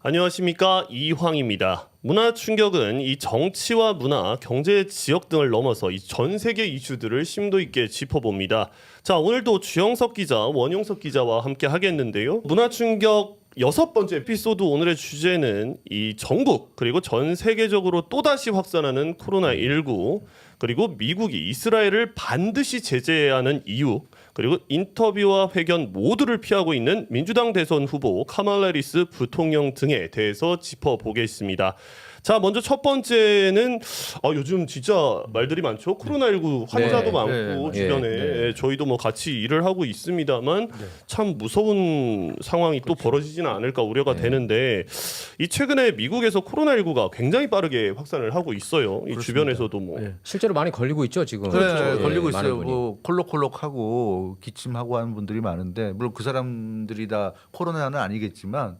안녕하십니까, 이황입니다. 문화 충격은 이 정치와 문화, 경제, 지역 등을 넘어서 이 전 세계 이슈들을 심도 있게 짚어봅니다. 자, 오늘도 주영석 기자, 원용석 기자와 함께 하겠는데요. 문화 충격 6번째 에피소드, 오늘의 주제는 이 전국 그리고 전 세계적으로 또다시 확산하는 코로나19, 그리고 미국이 이스라엘을 반드시 제재해야 하는 이유, 그리고 인터뷰와 회견 모두를 피하고 있는 민주당 대선 후보 카말라 해리스 부통령 등에 대해서 짚어보겠습니다. 자, 먼저 첫 번째는 요즘 진짜 말들이 많죠. 코로나19 환자도 많고 주변에 저희도 뭐 같이 일을 하고 있습니다만 참 무서운 상황이 또 벌어지지는 않을까 우려가 되는데, 이 최근에 미국에서 코로나19가 굉장히 빠르게 확산을 하고 있어요. 이 주변에서도 뭐 실제로 많이 걸리고 있죠 지금. 네, 걸리고 많은 있어요. 분이. 뭐 콜록콜록하고 기침하고 하는 분들이 많은데, 물론 그 사람들이 다 코로나는 아니겠지만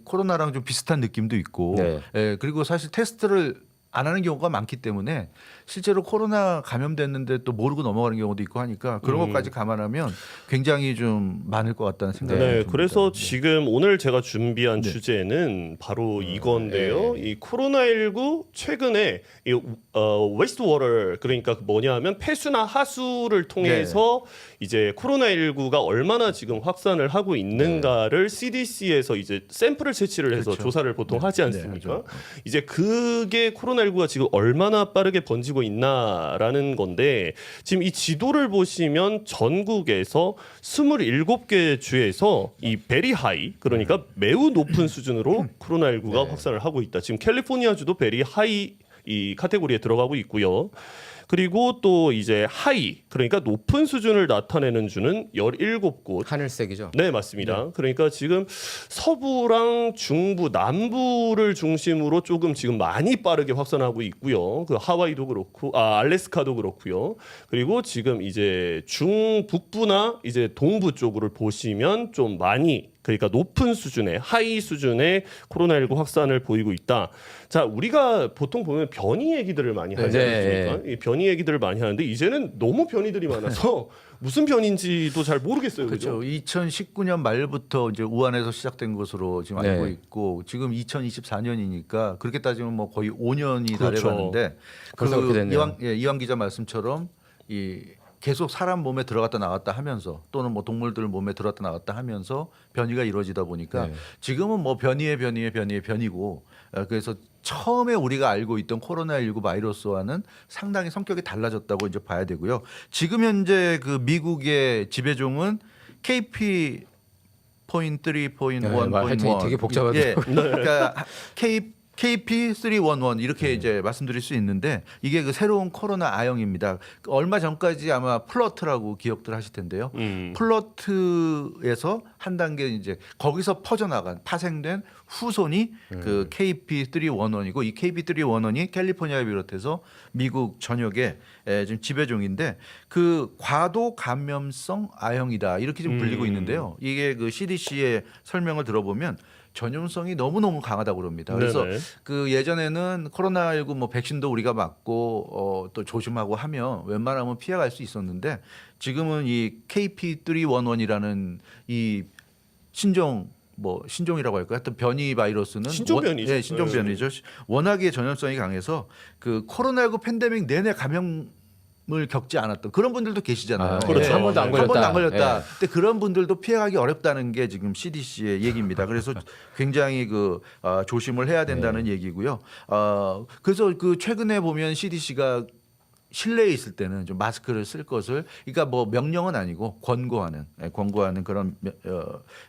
코로나랑 좀 비슷한 느낌도 있고, 네. 그리고 사실 테스트를 안 하는 경우가 많기 때문에 실제로 코로나 감염됐는데 또 모르고 넘어가는 경우도 있고 하니까 그런 것까지 감안하면 굉장히 좀 많을 것 같다는 생각이 듭니다. 그래서 지금 오늘 제가 준비한 주제는 바로 이건데요. 이 코로나19 최근에 이 웨스트 워터, 그러니까 뭐냐면 폐수나 하수를 통해서 이제 코로나19가 얼마나 지금 확산을 하고 있는가를 CDC에서 이제 샘플을 채취를 해서 조사를 보통 하지 않습니까? 이제 그게 코로나19가 지금 얼마나 빠르게 번지고 있나라는 건데, 지금 이 지도를 보시면 전국에서 27개 주에서 이 베리 하이, 그러니까 매우 높은 수준으로 코로나19가 확산을 하고 있다. 지금 캘리포니아주도 베리 하이 이 카테고리에 들어가고 있고요. 그리고 또 이제 하이, 그러니까 높은 수준을 나타내는 주는 17곳. 하늘색이죠. 네, 맞습니다. 그러니까 지금 서부랑 중부, 남부를 중심으로 조금 지금 많이 빠르게 확산하고 있고요. 그 하와이도 그렇고, 알래스카도 그렇고요. 그리고 지금 이제 중북부나 이제 동부 쪽으로 보시면 좀 많이, 그러니까 높은 수준의 하이 수준의 코로나19 확산을 보이고 있다. 자, 우리가 보통 보면 변이 얘기들을 많이 하지 않습니까? 이 변이 얘기들을 많이 하는데 이제는 너무 변이들이 많아서 무슨 변인지도 잘 모르겠어요. 그렇죠. 그죠? 2019년 말부터 이제 우한에서 시작된 것으로 지금 네. 알고 있고, 지금 2024년이니까 그렇게 따지면 뭐 거의 5년이 다 그렇죠. 돼가는데, 벌써 그렇게 됐네요. 이왕 기자 말씀처럼 계속 사람 몸에 들어갔다 나왔다 하면서, 또는 뭐 동물들 몸에 들어갔다 나왔다 하면서 변이가 이루어지다 보니까 지금은 뭐 변이고, 그래서 처음에 우리가 알고 있던 코로나19 바이러스와는 상당히 성격이 달라졌다고 이제 봐야 되고요. 지금 현재 그 미국의 지배종은 KP.3.1.1 되게 복잡하더라고요. 그러니까 KP311 이렇게 이제 말씀드릴 수 있는데, 이게 그 새로운 코로나 아형입니다. 얼마 전까지 아마 플러트라고 기억들 하실 텐데요. 플러트에서 한 단계 이제 거기서 퍼져나간 파생된 후손이 그 KP311이고, 이 KP311이 캘리포니아를 비롯해서 미국 전역에 지금 지배종인데, 그 과도 감염성 아형이다 이렇게 좀 불리고 있는데요. 이게 그 CDC의 설명을 들어보면 전염성이 너무너무 강하다고 그럽니다. 그래서 네네. 그 예전에는 코로나19 뭐 백신도 우리가 맞고 또 조심하고 하면 웬만하면 피해갈 수 있었는데, 지금은 이 KP311이라는 이 신종이라고 할까요? 하여튼 변이 바이러스는 신종변이죠. 신종변이죠. 워낙에 전염성이 강해서 그 코로나19 팬데믹 내내 감염을 겪지 않았던 그런 분들도 계시잖아요. 그렇죠. 한 번도 안 걸렸다. 한 번도 안 걸렸다. 근데 그런 분들도 피해가기 어렵다는 게 지금 CDC의 얘기입니다. 그래서 굉장히 조심을 해야 된다는 얘기고요. 그래서 그 최근에 보면 CDC가 실내에 있을 때는 좀 마스크를 쓸 것을, 그러니까 뭐 명령은 아니고 권고하는 그런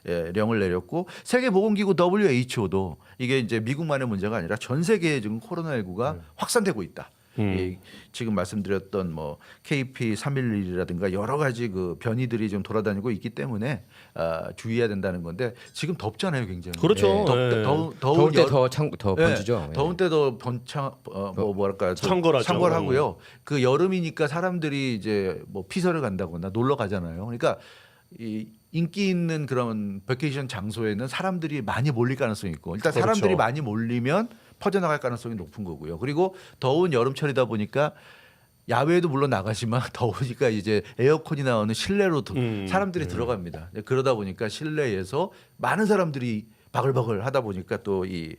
령을 내렸고, 세계보건기구 WHO도 이게 이제 미국만의 문제가 아니라 전 세계에 지금 코로나19가 확산되고 있다. 지금 말씀드렸던 뭐 KP311이라든가 여러 가지 그 변이들이 좀 돌아다니고 있기 때문에 주의해야 된다는 건데, 지금 덥잖아요, 굉장히. 그렇죠. 더울 때 더 번지죠. 더운 때도 창궐하죠. 창궐하고요. 그 여름이니까 사람들이 이제 뭐 피서를 간다거나 놀러 가잖아요. 그러니까 이 인기 있는 그런 베케이션 장소에는 사람들이 많이 몰릴 가능성이 있고, 일단 그렇죠. 사람들이 많이 몰리면 퍼져나갈 가능성이 높은 거고요. 그리고 더운 여름철이다 보니까 야외에도 물론 나가지만 더우니까 이제 에어컨이 나오는 실내로 사람들이 들어갑니다. 그러다 보니까 실내에서 많은 사람들이 바글바글 하다 보니까 또 이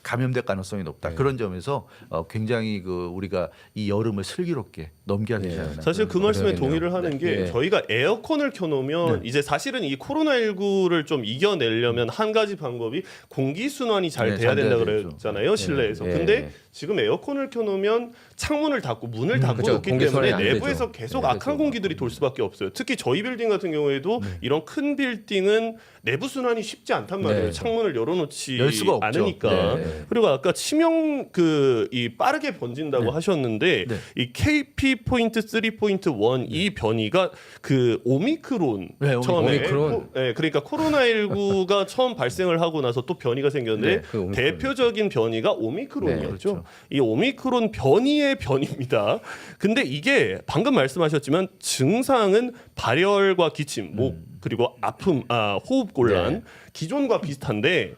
감염될 가능성이 높다. 그런 점에서 굉장히 그 우리가 이 여름을 슬기롭게 넘겨야 되지 않나. 사실 그 말씀에 그러겠네요. 동의를 하는 게 네. 저희가 에어컨을 켜놓으면 이제 사실은 이 코로나19를 좀 이겨내려면 한 가지 방법이 공기 순환이 잘 네, 돼야 잘 된다 돼야 되죠. 그랬잖아요 실내에서. 네. 근데 지금 에어컨을 켜놓으면 창문을 닫고 문을 닫고 그죠. 놓기 공기 때문에 순환이 안 내부에서 되죠. 계속 네, 악한 그렇죠. 공기들이 돌 수밖에 없어요. 특히 저희 빌딩 같은 경우에도 이런 큰 빌딩은 내부 순환이 쉽지 않단 말이에요. 네. 창문을 열어놓지 열 수가 없죠. 않으니까. 네. 그리고 아까 치명 이 빠르게 번진다고 하셨는데 네. 이 KP 포인트 3.1 이 변이가 그 오미크론 네, 처음에 오미크론. 그러니까 코로나19가 처음 발생을 하고 나서 또 변이가 생겼는데 네, 그 오미크론. 대표적인 변이가 오미크론이었죠. 네, 그렇죠. 이 오미크론 변이의 변입니다. 근데 이게 방금 말씀하셨지만 증상은 발열과 기침, 목 그리고 아픔, 호흡 곤란 네. 기존과 비슷한데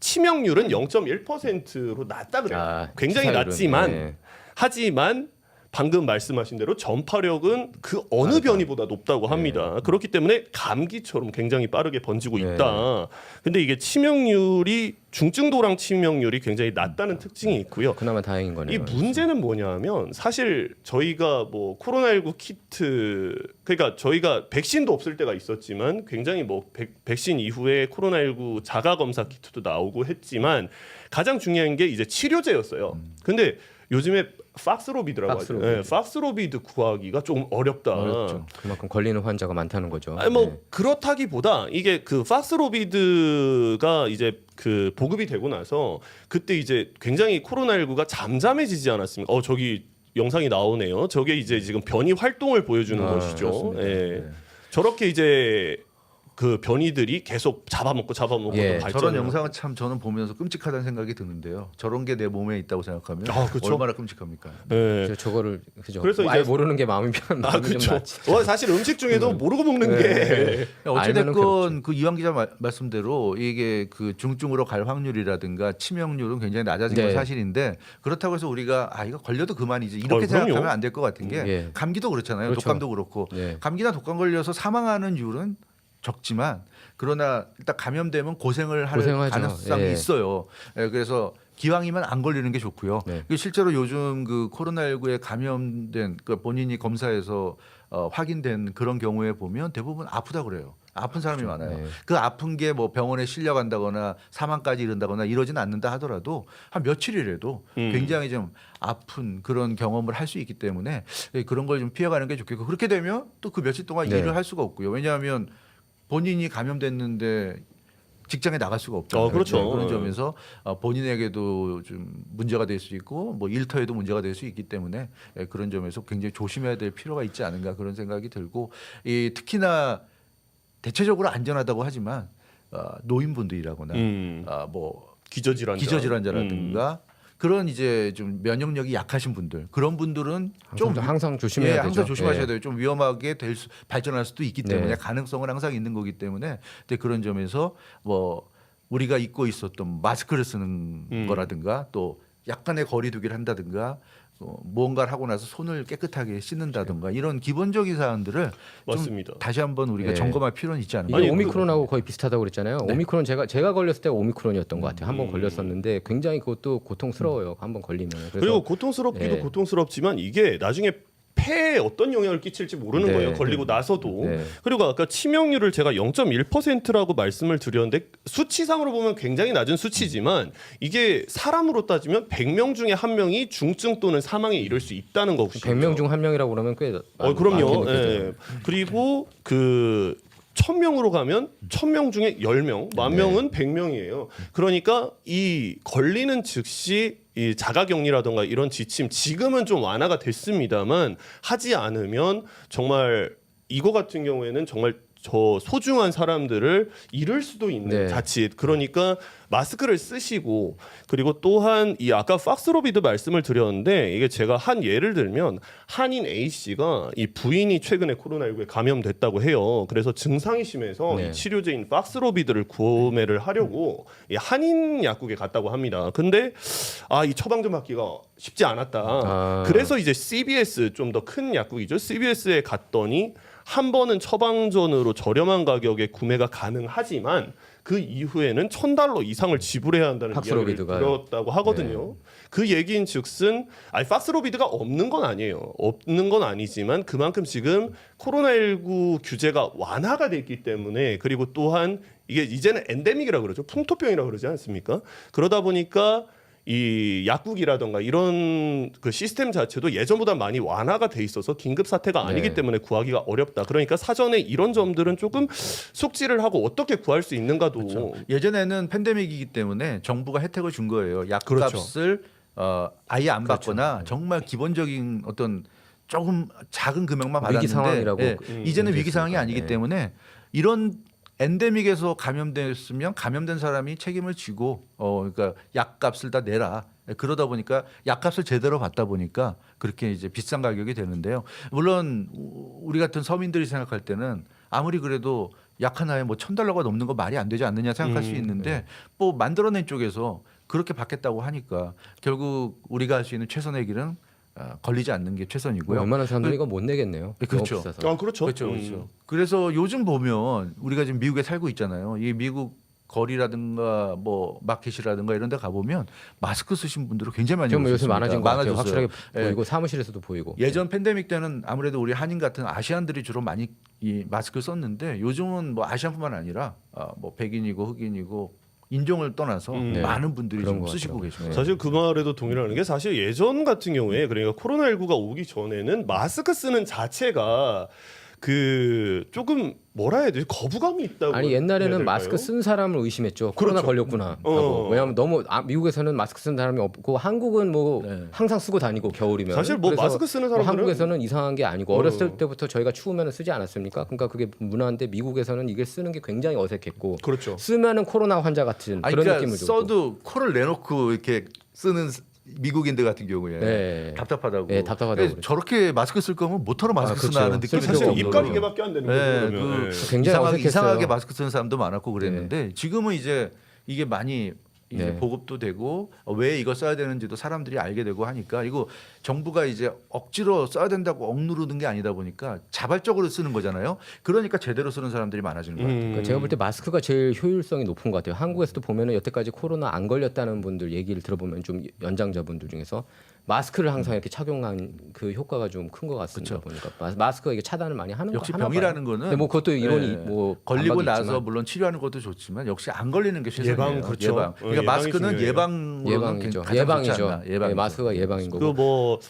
치명률은 0.1%로 낮다 그래요. 굉장히 치사율은, 낮지만 네. 하지만 방금 말씀하신 대로 전파력은 그 어느 변이보다 높다고 합니다. 그렇기 때문에 감기처럼 굉장히 빠르게 번지고 네. 있다. 근데 이게 치명률이 중증도랑 치명률이 굉장히 낮다는 특징이 있고요. 그나마 다행인 거네요. 이 문제는 뭐냐면 사실 저희가 뭐 코로나19 키트 그러니까 저희가 백신도 없을 때가 있었지만 굉장히 뭐 백신 이후에 코로나19 자가 검사 키트도 나오고 했지만 가장 중요한 게 이제 치료제였어요. 근데 요즘에 팍스로비드라고 하죠. 팍스로비드. 네, 팍스로비드 구하기가 좀 어렵다. 어렵죠. 그만큼 걸리는 환자가 많다는 거죠. 아니 뭐 네. 그렇다기보다 이게 그 팍스로비드가 이제 그 보급이 되고 나서 그때 이제 굉장히 코로나19가 잠잠해지지 않았습니까? 저기 영상이 나오네요. 저게 이제 지금 변이 활동을 보여주는 것이죠. 그렇습니다. 예. 네. 저렇게 이제 그 변이들이 계속 잡아먹고 예, 발전을 저런 영상은 참 저는 보면서 끔찍하다는 생각이 드는데요. 저런 게 내 몸에 있다고 생각하면 그렇죠. 얼마나 끔찍합니까? 예. 저거를 그죠. 그래서 아예 이제- 모르는 게 마음이 좀 그렇죠. 낫지. 사실 음식 중에도 모르고 먹는 게 알면은 어찌됐건 괴롭죠. 그 이왕 기자 말씀대로 이게 그 중증으로 갈 확률이라든가 치명률은 굉장히 낮아진 건 네. 사실인데 그렇다고 해서 우리가 이거 걸려도 그만이지 이렇게 그럼요. 생각하면 안 될 것 같은 게 예. 감기도 그렇잖아요. 그렇죠. 독감도 그렇고 네. 감기나 독감 걸려서 사망하는 이율은 적지만 그러나 일단 감염되면 고생을 할 고생하죠. 가능성이 예. 있어요. 그래서 기왕이면 안 걸리는 게 좋고요. 네. 실제로 요즘 그 코로나19에 감염된 그 본인이 검사에서 확인된 그런 경우에 보면 대부분 아프다 그래요. 아픈 사람이 많아요. 네. 그 아픈 게 뭐 병원에 실려간다거나 사망까지 이른다거나 이러진 않는다 하더라도 한 며칠이라도 굉장히 좀 아픈 그런 경험을 할 수 있기 때문에 그런 걸 좀 피해가는 게 좋겠고 그렇게 되면 또 그 며칠 동안 네. 일을 할 수가 없고요. 왜냐하면 본인이 감염됐는데 직장에 나갈 수가 없잖아요. 그렇죠. 그런 점에서 본인에게도 좀 문제가 될 수 있고 뭐 일터에도 문제가 될 수 있기 때문에 그런 점에서 굉장히 조심해야 될 필요가 있지 않은가 그런 생각이 들고 특히나 대체적으로 안전하다고 하지만 노인분들이라거나 뭐 기저질환자라든가 그런 이제 좀 면역력이 약하신 분들 그런 분들은 항상 조심해야 되죠. 항상 조심하셔야 예. 돼요. 좀 위험하게 발전할 수도 있기 때문에 네. 가능성은 항상 있는 거기 때문에 근데 그런 점에서 뭐 우리가 입고 있었던 마스크를 쓰는 거라든가 또 약간의 거리두기를 한다든가 무언가를 하고 나서 손을 깨끗하게 씻는다든가 이런 기본적인 사안들을 맞습니다. 좀 다시 한번 우리가 네. 점검할 필요는 있지 않을까. 이게 아니, 오미크론하고 거의 비슷하다고 그랬잖아요. 오미크론 제가 걸렸을 때 오미크론이었던 것 같아요. 한번 걸렸었는데 굉장히 그것도 고통스러워요. 한번 걸리면. 그래서 그리고 고통스럽기도 예. 고통스럽지만 이게 나중에 폐에 어떤 영향을 끼칠지 모르는 네. 거예요. 걸리고 나서도. 네. 그리고 아까 치명률을 제가 0.1%라고 말씀을 드렸는데 수치상으로 보면 굉장히 낮은 수치지만 이게 사람으로 따지면 100명 중에 한 명이 중증 또는 사망에 이를 수 있다는 것이죠. 100명 중 한 명이라고 그러면 꽤 그럼요. 많게 느껴져요. 예. 그리고 그 1000명으로 가면 1000명 중에 10명, 10,000명은 100명이에요. 그러니까 이 걸리는 즉시 이 자가격리라든가 이런 지침 지금은 좀 완화가 됐습니다만 하지 않으면 정말 이거 같은 경우에는 정말 저 소중한 사람들을 잃을 수도 있는 네. 자칫 그러니까 마스크를 쓰시고 그리고 또한 이 아까 팍스로비드 말씀을 드렸는데 이게 제가 한 예를 들면 한인 A 씨가 이 부인이 최근에 코로나19에 감염됐다고 해요. 그래서 증상이 심해서 네. 이 치료제인 팍스로비드를 구매를 하려고 이 한인 약국에 갔다고 합니다. 근데 이 처방전 받기가 쉽지 않았다. 그래서 이제 CVS 좀 더 큰 약국이죠. CVS에 갔더니 한 번은 처방전으로 저렴한 가격에 구매가 가능하지만 그 이후에는 $1,000 이상을 지불해야 한다는 이야기를 팍스로비드가요. 들었다고 하거든요. 그 얘기인즉슨 팍스로비드가 없는 건 아니에요. 없는 건 아니지만 그만큼 지금 코로나19 규제가 완화가 됐기 때문에 그리고 또한 이게 이제는 엔데믹이라 그러죠. 풍토병이라 그러지 않습니까? 그러다 보니까 이 약국이라던가 이런 그 시스템 자체도 예전보다 많이 완화가 돼 있어서 긴급 사태가 아니기 네. 때문에 구하기가 어렵다. 그러니까 사전에 이런 점들은 조금 숙지를 하고 어떻게 구할 수 있는가도 그렇죠. 예전에는 팬데믹이기 때문에 정부가 혜택을 준 거예요. 그렇죠. 약값을 아예 안 받거나 정말 기본적인 어떤 조금 작은 금액만 받았는데 위기 상황이라고 이제는 위기 상황이 얘기했으니까. 아니기 네. 때문에 이런 엔데믹에서 감염됐으면 감염된 사람이 책임을 지고 그러니까 약값을 다 내라. 그러다 보니까 약값을 제대로 받다 보니까 그렇게 이제 비싼 가격이 되는데요. 물론 우리 같은 서민들이 생각할 때는 아무리 그래도 약 하나에 뭐 $1,000가 넘는 거 말이 안 되지 않느냐 생각할 수 있는데 뭐 만들어낸 쪽에서 그렇게 받겠다고 하니까 결국 우리가 할 수 있는 최선의 길은 걸리지 않는 게 최선이고요. 웬만한 사람들이 이거 못 내겠네요. 그렇죠. 너무 비싸서. 그렇죠. 그렇죠, 그렇죠. 그래서 요즘 보면 우리가 지금 미국에 살고 있잖아요. 이 미국 거리라든가 뭐 마켓이라든가 이런 데 가보면 마스크 쓰신 분들은 굉장히 많이 좀 요새 오셨습니다. 많아진 것 같아요. 많아졌어요. 확실하게 예. 보이고 사무실에서도 보이고. 예전 팬데믹 때는 아무래도 우리 한인 같은 아시안들이 주로 많이 이 마스크를 썼는데 요즘은 뭐 아시안뿐만 아니라 뭐 백인이고 흑인이고 인종을 떠나서 네. 많은 분들이 그런 좀 것 쓰시고 같아요. 계십니다. 사실 그 말에도 동의하는 게 사실 예전 같은 경우에 그러니까 코로나19가 오기 전에는 마스크 쓰는 자체가 그 조금 뭐라 해야 되지 거부감이 있다고 아니 해야 옛날에는 될까요? 마스크 쓴 사람을 의심했죠. 코로나 그렇죠. 걸렸구나. 하고. 왜냐하면 너무 미국에서는 마스크 쓴 사람이 없고 한국은 뭐 네. 항상 쓰고 다니고 겨울이면. 사실 뭐 그래서 마스크 쓰는 뭐 사람들은 한국에서는 이상한 게 아니고 어렸을 때부터 저희가 추우면 쓰지 않았습니까? 그러니까 그게 문화인데 미국에서는 이게 쓰는 게 굉장히 어색했고 그렇죠. 쓰면은 코로나 환자 같은 아니, 그런 그러니까 느낌을 주고. 써도 코를 내놓고 이렇게 쓰는 미국인들 같은 경우에 네. 답답하다고. 네, 답답하다고 예, 그랬죠. 저렇게 마스크 쓸 거면 모터로 마스크 그렇죠. 쓰나 하는 느낌이 쓸 사실 필요가 들어요. 입 가리개밖에 안 되는 네, 거예요. 그러면. 굉장히 어색했어요. 이상하게 마스크 쓰는 사람도 많았고 그랬는데 지금은 이제 이게 많이 이제 네. 보급도 되고 왜 이거 써야 되는지도 사람들이 알게 되고 하니까 이거 정부가 이제 억지로 써야 된다고 억누르는 게 아니다 보니까 자발적으로 쓰는 거잖아요. 그러니까 제대로 쓰는 사람들이 많아지는 것 같아요. 그러니까 제가 볼 때 마스크가 제일 효율성이 높은 것 같아요. 한국에서도 보면은 여태까지 코로나 안 걸렸다는 분들 얘기를 들어보면 좀 연장자분들 중에서 마스크를 항상 이렇게 착용한 그 효과가 좀 큰 것 같습니다. 보니까 마스크가 이게 차단을 많이 하는 거 역시 하나 병이라는 봐요. 거는 근데 뭐 그것도 이론이 네. 뭐 걸리고 반박이 나서 있지만 물론 치료하는 것도 좋지만 역시 안 걸리는 게 최선이에요. 예방, 그렇죠. 예방. 그러니까 예방이 마스크는 중요해요. 예방으로는 예방이죠. 가장 좋지 예방이죠. 않나. 네, 마스크가 예방인 거고. 그 뭐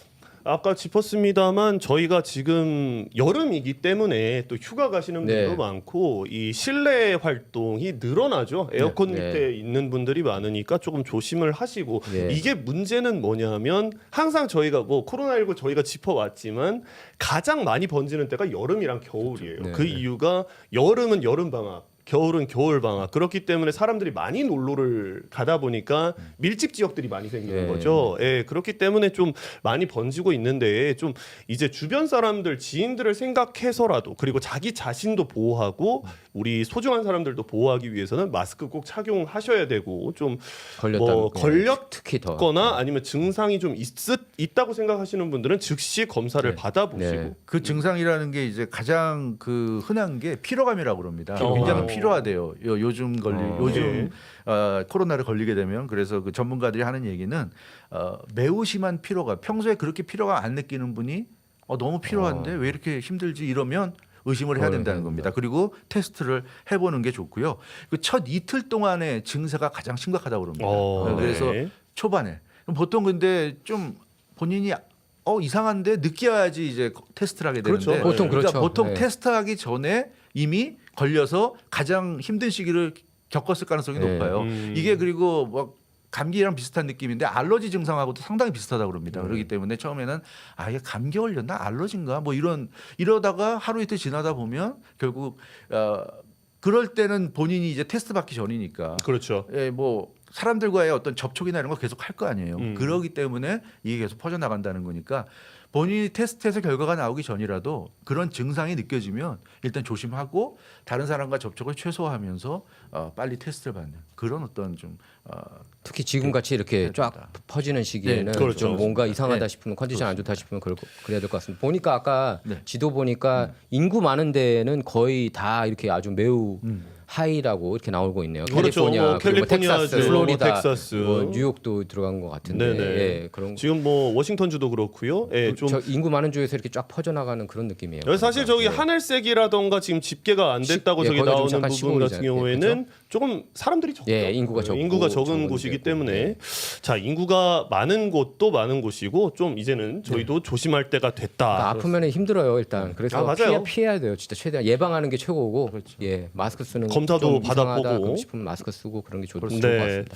아까 짚었습니다만 저희가 지금 여름이기 때문에 또 휴가 가시는 분도 네. 많고 이 실내 활동이 늘어나죠. 에어컨 네. 밑에 있는 분들이 많으니까 조금 조심을 하시고 네. 이게 문제는 뭐냐면 항상 저희가 뭐 코로나19 저희가 짚어왔지만 가장 많이 번지는 때가 여름이랑 겨울이에요. 네. 그 이유가 여름은 여름 방학 겨울은 겨울 방학 그렇기 때문에 사람들이 많이 놀러를 가다 보니까 밀집 지역들이 많이 생기는 네. 거죠. 예, 그렇기 때문에 좀 많이 번지고 있는데 좀 이제 주변 사람들 지인들을 생각해서라도 그리고 자기 자신도 보호하고 우리 소중한 사람들도 보호하기 위해서는 마스크 꼭 착용하셔야 되고 좀 걸렸다는 뭐 걸렸 특히 더 거나 아니면 증상이 좀 있다고 생각하시는 분들은 즉시 검사를 네. 받아보시고 네. 그 증상이라는 게 이제 가장 그 흔한 게 피로감이라고 그럽니다. 굉장히 피로하대요. 요즘 코로나를 걸리게 되면 그래서 그 전문가들이 하는 얘기는 매우 심한 피로가 평소에 그렇게 피로가 안 느끼는 분이 너무 피로한데 왜 이렇게 힘들지 이러면 의심을 해야 된다는 겁니다. 그리고 테스트를 해보는 게 좋고요. 그 첫 이틀 동안의 증세가 가장 심각하다고 그럽니다. 그래서 네. 초반에 보통 근데 좀 본인이 이상한데 느껴야지 이제 테스트를 하게 되는데 그렇죠. 보통 그러니까 그렇죠. 보통 네. 테스트하기 전에 이미 걸려서 가장 힘든 시기를 겪었을 가능성이 네. 높아요. 이게 그리고 뭐 감기랑 비슷한 느낌인데 알러지 증상하고도 상당히 비슷하다고 그럽니다. 그렇기 때문에 처음에는 이게 감기 걸렸나 알러지인가 뭐 이러다가 하루 이틀 지나다 보면 결국 그럴 때는 본인이 이제 테스트 받기 전이니까 그렇죠. 뭐 사람들과의 어떤 접촉이나 이런 거 계속 할 거 아니에요. 그러기 때문에 이게 계속 퍼져나간다는 거니까 본인이 테스트에서 결과가 나오기 전이라도 그런 증상이 느껴지면 일단 조심하고 다른 사람과 접촉을 최소화하면서 빨리 테스트를 받는 그런 어떤 좀 특히 지금 같이 이렇게 쫙 퍼지는 시기에는 네, 그렇죠. 좀 뭔가 이상하다 네. 싶으면 컨디션 안 좋다 싶으면 그래야 될 것 같습니다. 보니까 아까 네. 지도 보니까 인구 많은 데는 거의 다 이렇게 아주 매우 하이라고 이렇게 나오고 있네요. 그렇죠. 캘리포니아, 뭐 그리고 캘리포니아주, 텍사스, 플로리다, 텍사스. 뉴욕도 들어간 것 같은데 네네. 예, 그런 지금 뭐 워싱턴주도 그렇고요. 예, 좀 저 인구 많은 주에서 이렇게 쫙 퍼져나가는 그런 느낌이에요. 여기 사실 저기 예. 하늘색이라던가 지금 집계가 안 됐다고 예, 저기 거기가 좀 나오는 약간 부분 같은 시골이잖아요. 경우에는 조금 사람들이 적죠. 예, 인구가 적고 인구가 적은 적은 곳이기 데고. 때문에 예. 자 인구가 많은 곳도 많은 곳이고 좀 이제는 저희도 조심할 때가 됐다. 그러니까 아프면은 힘들어요 일단. 그래서 아, 맞아요. 피해야 돼요. 진짜 최대한 예방하는 게 최고고. 예, 마스크 쓰는 검사도 좀 받아보고. 이상하다 그럼 싶으면 마스크 쓰고 그런 게 좋을 것 네. 같습니다.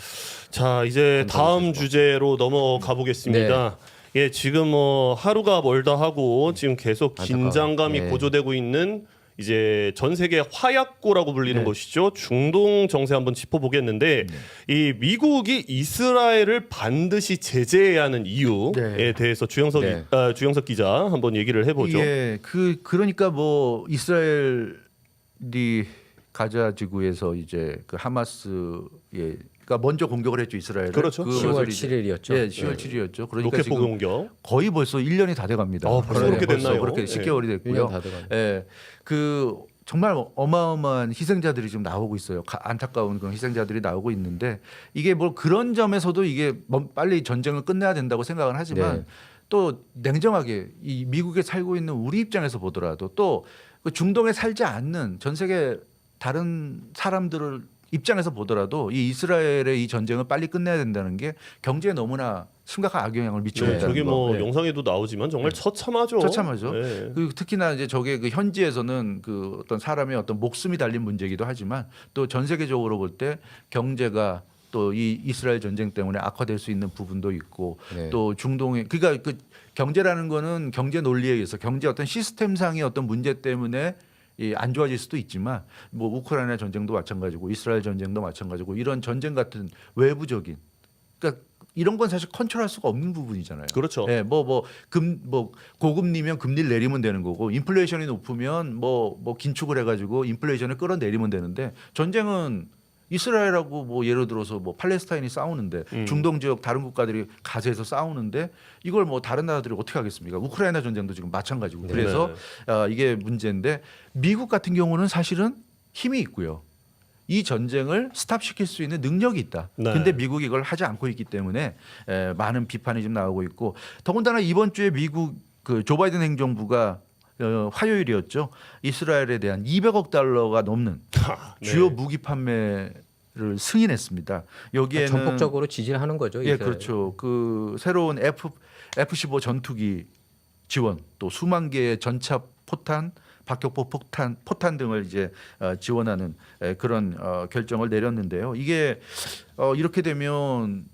자 이제 다음 감사합니다. 주제로 넘어가 보겠습니다. 예, 지금 뭐 하루가 멀다 하고 지금 계속 긴장감이 네. 고조되고 있는 이제 전 세계 화약고라고 불리는 네. 것이죠. 중동 정세 한번 짚어보겠는데 이 미국이 이스라엘을 반드시 제재해야 하는 이유에 네. 대해서 주영석 네. 주영석 기자 한번 얘기를 해보죠. 예, 그러니까 뭐 이스라엘이 가자 지구에서 이제 그 하마스에 그러니까 먼저 공격을 했죠 이스라엘을. 그렇죠. 10월 이제- 7일이었죠. 예, 10월 7일이었죠. 그러니까 로켓포 지금 공격. 거의 벌써 1년이 다 돼갑니다. 벌써 그렇게 됐나요? 그렇게 예. 10개월이 1년 됐고요. 다 돼가네. 예, 그 정말 어마어마한 희생자들이 지금 나오고 있어요. 안타까운 그런 희생자들이 나오고 있는데 이게 뭐 그런 점에서도 이게 빨리 전쟁을 끝내야 된다고 생각은 하지만 네. 또 냉정하게 이 미국에 살고 있는 우리 입장에서 보더라도 또 그 중동에 살지 않는 전 세계 다른 사람들을 입장에서 보더라도 이 이스라엘의 이 전쟁을 빨리 끝내야 된다는 게 경제에 너무나 심각한 악영향을 미치고 네, 있다는 저기 거. 뭐 네. 영상에도 나오지만 정말 처참하죠. 처참하죠. 네. 그 특히나 이제 저게 그 현지에서는 그 어떤 사람의 어떤 목숨이 달린 문제이기도 하지만 또 전 세계적으로 볼 때 경제가 또 이 이스라엘 전쟁 때문에 악화될 수 있는 부분도 있고 네. 또 중동에 그러니까 그 경제라는 거는 경제 논리에 의해서 경제 어떤 시스템상의 어떤 문제 때문에 안 좋아질 수도 있지만 뭐 우크라이나 전쟁도 마찬가지고 이스라엘 전쟁도 마찬가지고 이런 전쟁 같은 외부적인 그러니까 이런 건 사실 컨트롤할 수가 없는 부분이잖아요. 그렇죠. 예, 뭐 고금리면 금리를 내리면 되는 거고 인플레이션이 높으면 뭐 긴축을 해가지고 인플레이션을 끌어내리면 되는데 전쟁은 이스라엘하고 뭐 예를 들어서 뭐 팔레스타인이 싸우는데 중동 지역 다른 국가들이 가세에서 싸우는데 이걸 뭐 다른 나라들이 어떻게 하겠습니까? 우크라이나 전쟁도 지금 마찬가지고 네. 그래서 이게 문제인데 미국 같은 경우는 사실은 힘이 있고요. 이 전쟁을 스탑시킬 수 있는 능력이 있다. 네. 근데 미국이 이걸 하지 않고 있기 때문에 많은 비판이 좀 나오고 있고 더군다나 이번 주에 미국 그 조 바이든 행정부가 화요일이었죠. 이스라엘에 대한 200억 달러가 넘는 네. 주요 무기 판매를 승인했습니다. 여기에는 전폭적으로 지지를 하는 거죠. 예, 이스라엘. 그렇죠. 그 새로운 F-15 전투기 지원, 또 수만 개의 전차 포탄, 박격포 포탄 등을 이제 지원하는 그런 결정을 내렸는데요. 이게 이렇게 되면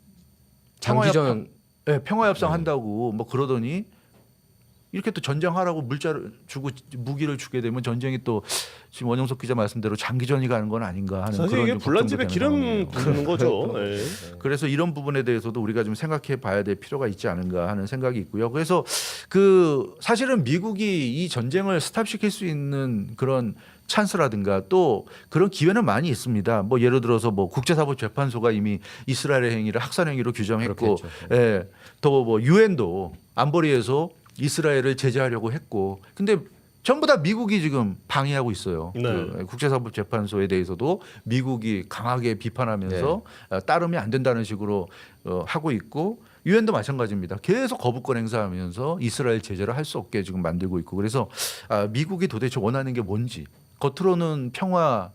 장기전 평화 협상 한다고 뭐 그러더니 이렇게 또 전쟁하라고 물자를 주고 무기를 주게 되면 전쟁이 또 지금 원영석 기자 말씀대로 장기전이 가는 건 아닌가 하는 사실 그런 이게 좀 불난집에 걱정도 기름 되는 상황이에요. 붓는 거죠. 네. 그래서 이런 부분에 대해서도 우리가 좀 생각해 봐야 될 필요가 있지 않은가 하는 생각이 있고요. 그래서 그 사실은 미국이 이 전쟁을 스탑시킬 수 있는 그런 찬스라든가 또 그런 기회는 많이 있습니다. 뭐 예를 들어서 뭐 국제사법재판소가 이미 이스라엘의 행위를 학살 행위로 규정했고, 그렇겠죠. 예, 또 뭐 유엔도 안보리에서 이스라엘을 제재하려고 했고, 근데 전부 다 미국이 지금 방해하고 있어요. 네. 그 국제사법재판소에 대해서도 미국이 강하게 비판하면서 따르면 안 된다는 식으로 하고 있고 유엔도 마찬가지입니다. 계속 거부권 행사하면서 이스라엘 제재를 할 수 없게 지금 만들고 있고 그래서 미국이 도대체 원하는 게 뭔지 겉으로는 평화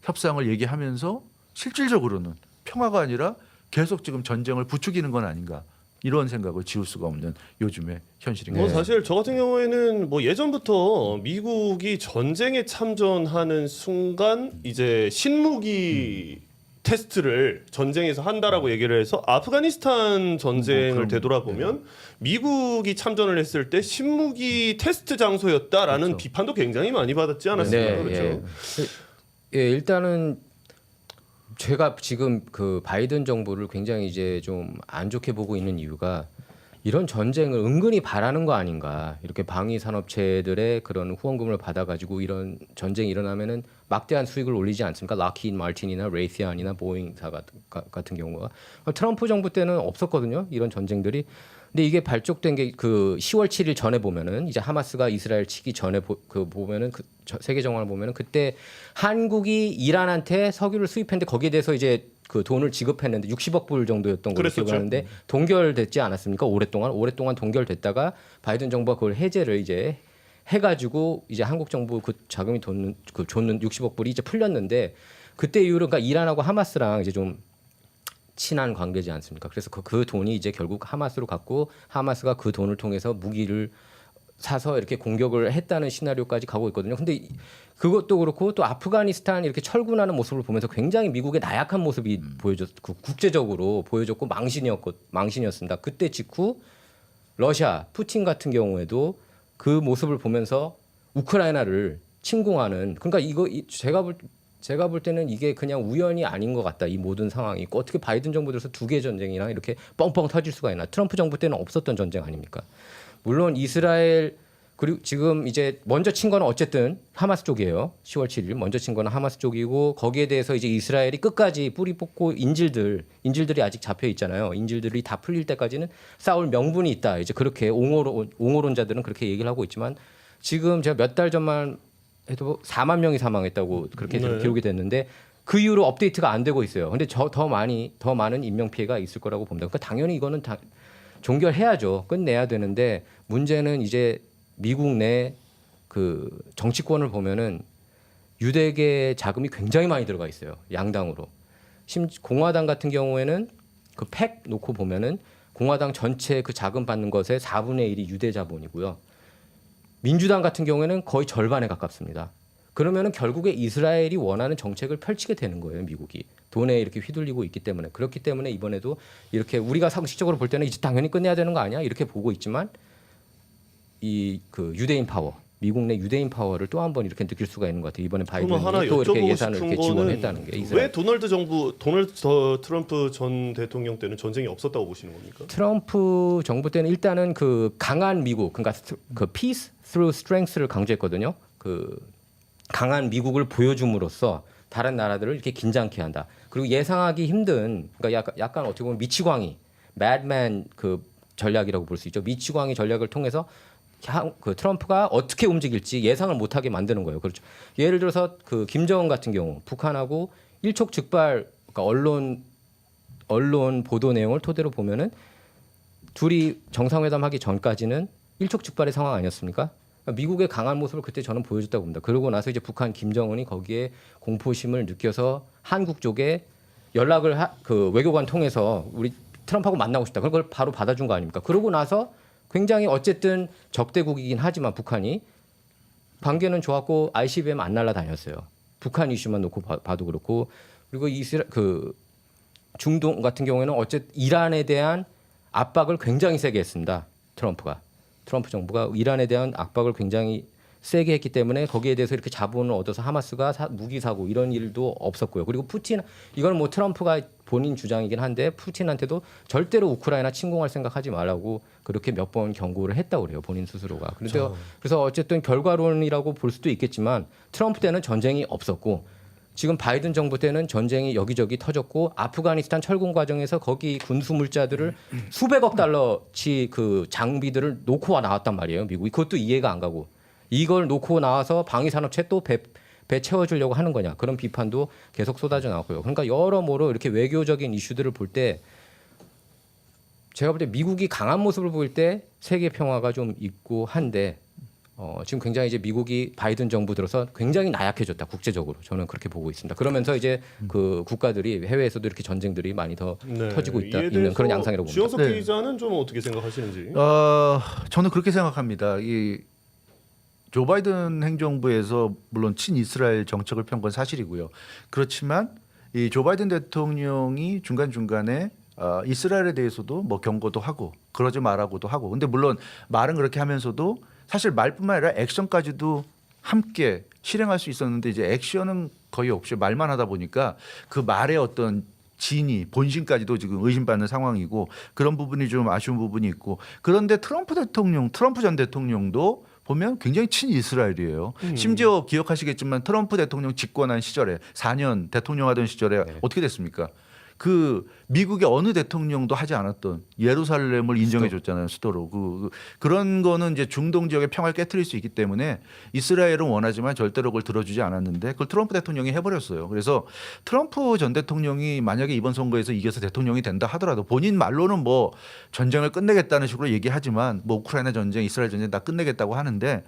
협상을 얘기하면서 실질적으로는 평화가 아니라 계속 지금 전쟁을 부추기는 건 아닌가. 이런 생각을 지울 수가 없는 요즘의 현실인 것 뭐 같습니다. 사실 저 같은 경우에는 뭐 예전부터 미국이 전쟁에 참전하는 순간 이제 신무기 테스트를 전쟁에서 한다라고 얘기를 해서 아프가니스탄 전쟁을 그럼, 되돌아보면 미국이 참전을 했을 때 신무기 테스트 장소였다라는 그렇죠. 비판도 굉장히 많이 받았지 않았습니까? 네, 그렇죠. 예, 일단은 제가 지금 그 바이든 정부를 굉장히 이제 좀 안 좋게 보고 있는 이유가 이런 전쟁을 은근히 바라는 거 아닌가. 이렇게 방위 산업체들의 그런 후원금을 받아가지고 이런 전쟁이 일어나면은 막대한 수익을 올리지 않습니까? 락히드 마틴이나 레이시안이나 보잉사 같은 경우가 트럼프 정부 때는 없었거든요. 이런 전쟁들이. 근데 이게 발족된 게 그 10월 7일 전에 보면은 이제 하마스가 이스라엘 치기 전에 보면은 세계 정황을 보면은 그때 한국이 이란한테 석유를 수입했는데 거기에 대해서 이제 그 돈을 지급했는데 60억 불 정도였던 걸로 그랬었죠. 기억하는데 동결됐지 않았습니까? 오랫동안 동결됐다가 바이든 정부가 그걸 해제를 이제 해가지고 이제 한국 정부 그 자금이 줬는 60억 불이 이제 풀렸는데 그때 이후로 그러니까 이란하고 하마스랑 이제 좀 친한 관계지 않습니까? 그래서 그 돈이 이제 결국 하마스로 갔고 하마스가 그 돈을 통해서 무기를 사서 이렇게 공격을 했다는 시나리오까지 가고 있거든요. 근데 그것도 그렇고 또 아프가니스탄 이렇게 철군하는 모습을 보면서 굉장히 미국의 나약한 모습이 국제적으로 보여졌고 망신이었습니다. 그때 직후 러시아 푸틴 같은 경우에도 그 모습을 보면서 우크라이나를 침공하는 그러니까 이거 제가 볼 때는 이게 그냥 우연이 아닌 것 같다. 이 모든 상황이 어떻게 바이든 정부 들어서 두 개 전쟁이나 이렇게 뻥뻥 터질 수가 있나? 트럼프 정부 때는 없었던 전쟁 아닙니까? 물론 이스라엘 그리고 지금 이제 먼저 친 거는 어쨌든 하마스 쪽이에요. 10월 7일 먼저 친 거는 하마스 쪽이고 거기에 대해서 이제 이스라엘이 끝까지 뿌리 뽑고 인질들이 아직 잡혀 있잖아요. 인질들이 다 풀릴 때까지는 싸울 명분이 있다. 이제 그렇게 옹호론자들은 그렇게 얘기를 하고 있지만 지금 제가 몇 달 전만 해도 4만 명이 사망했다고 그렇게 네. 기록이 됐는데 그 이후로 업데이트가 안 되고 있어요. 근데 더 많은 인명 피해가 있을 거라고 봅니다. 그러니까 당연히 이거는 다 종결해야죠. 끝내야 되는데 문제는 이제 미국 내 그 정치권을 보면은 유대계 자금이 굉장히 많이 들어가 있어요. 양당으로. 공화당 같은 경우에는 그 팩 놓고 보면은 공화당 전체 그 자금 받는 것의 4분의 1이 유대 자본이고요. 민주당 같은 경우에는 거의 절반에 가깝습니다. 그러면은 결국에 이스라엘이 원하는 정책을 펼치게 되는 거예요, 미국이. 돈에 이렇게 휘둘리고 있기 때문에. 그렇기 때문에 이번에도 이렇게 우리가 상식적으로 볼 때는 이제 당연히 끝내야 되는 거 아니야? 이렇게 보고 있지만 이 그 유대인 파워, 미국 내 유대인 파워를 또 한 번 이렇게 느낄 수가 있는 것 같아요. 이번에 그러면 하나 바이든이 또 이렇게 여쭤보고 예산을 싶은 이렇게 거는 지원했다는 게 이스라엘. 왜 도널드 트럼프 전 대통령 때는 전쟁이 없었다고 보시는 겁니까? 트럼프 정부 때는 일단은 그 강한 미국, 그러니까 그 peace through strength를 강조했거든요. 그 강한 미국을 보여줌으로써 다른 나라들을 이렇게 긴장케 한다. 그리고 예상하기 힘든, 그러니까 약간 어떻게 보면 미치광이, madman 그 전략이라고 볼 수 있죠. 미치광이 전략을 통해서 그 트럼프가 어떻게 움직일지 예상을 못하게 만드는 거예요. 그렇죠. 예를 들어서 그 김정은 같은 경우 북한하고 일촉즉발, 그러니까 언론 보도 내용을 토대로 보면은 둘이 정상회담 하기 전까지는 일촉즉발의 상황 아니었습니까? 그러니까 미국의 강한 모습을 그때 저는 보여줬다고 봅니다. 그러고 나서 이제 북한 김정은이 거기에 공포심을 느껴서 한국 쪽에 연락을 그 외교관 통해서 우리 트럼프하고 만나고 싶다. 그걸 바로 받아준 거 아닙니까? 그러고 나서 굉장히 어쨌든 적대국이긴 하지만 북한이 관계는 좋았고 ICBM 안 날라다녔어요. 북한 이슈만 놓고 봐도 그렇고 그리고 그 중동 같은 경우에는 어쨌든 이란에 대한 압박을 굉장히 세게 했습니다. 트럼프 정부가 이란에 대한 압박을 굉장히 세게 했기 때문에 거기에 대해서 이렇게 자본을 얻어서 하마스가 무기 사고 이런 일도 없었고요. 그리고 이건 뭐 트럼프가 본인 주장이긴 한데 푸틴한테도 절대로 우크라이나 침공할 생각하지 말라고 그렇게 몇 번 경고를 했다고 그래요. 본인 스스로가. 그래서 어쨌든 결과론이라고 볼 수도 있겠지만 트럼프 때는 전쟁이 없었고 지금 바이든 정부 때는 전쟁이 여기저기 터졌고 아프가니스탄 철군 과정에서 거기 군수 물자들을 수백억 달러치 그 장비들을 놓고 나왔단 말이에요. 미국이. 그것도 이해가 안 가고. 이걸 놓고 나와서 방위산업체 또 배 채워주려고 하는 거냐. 그런 비판도 계속 쏟아져 나왔고요. 그러니까 여러모로 이렇게 외교적인 이슈들을 볼 때 제가 볼 때 미국이 강한 모습을 보일 때 세계 평화가 좀 있고 한데 지금 굉장히 이제 미국이 바이든 정부 들어서 굉장히 나약해졌다. 국제적으로. 저는 그렇게 보고 있습니다. 그러면서 이제 그 국가들이 해외에서도 이렇게 전쟁들이 많이 더 터지고 있는 그런 양상이라고 봅니다. 주영석 네. 기자는 좀 어떻게 생각하시는지? 저는 그렇게 생각합니다. 조 바이든 행정부에서 물론 친이스라엘 정책을 편 건 사실이고요. 그렇지만 이 조 바이든 대통령이 중간중간에 이스라엘에 대해서도 뭐 경고도 하고 그러지 말라고도 하고. 근데 물론 말은 그렇게 하면서도 사실 말뿐만 아니라 액션까지도 함께 실행할 수 있었는데 이제 액션은 거의 없이 말만 하다 보니까 그 말의 어떤 진위, 본심까지도 지금 의심받는 상황이고 그런 부분이 좀 아쉬운 부분이 있고 그런데 트럼프 전 대통령도 보면 굉장히 친이스라엘이에요. 심지어 기억하시겠지만 트럼프 대통령 집권한 시절에 4년 대통령 하던 시절에 어떻게 됐습니까? 그 미국의 어느 대통령도 하지 않았던 예루살렘을 인정해 줬잖아요. 수도로. 그런 거는 이제 중동 지역의 평화를 깨트릴 수 있기 때문에 이스라엘은 원하지만 절대로 그걸 들어주지 않았는데 그걸 트럼프 대통령이 해버렸어요. 그래서 트럼프 전 대통령이 만약에 이번 선거에서 이겨서 대통령이 된다 하더라도 본인 말로는 뭐 전쟁을 끝내겠다는 식으로 얘기하지만 뭐 우크라이나 전쟁, 이스라엘 전쟁 다 끝내겠다고 하는데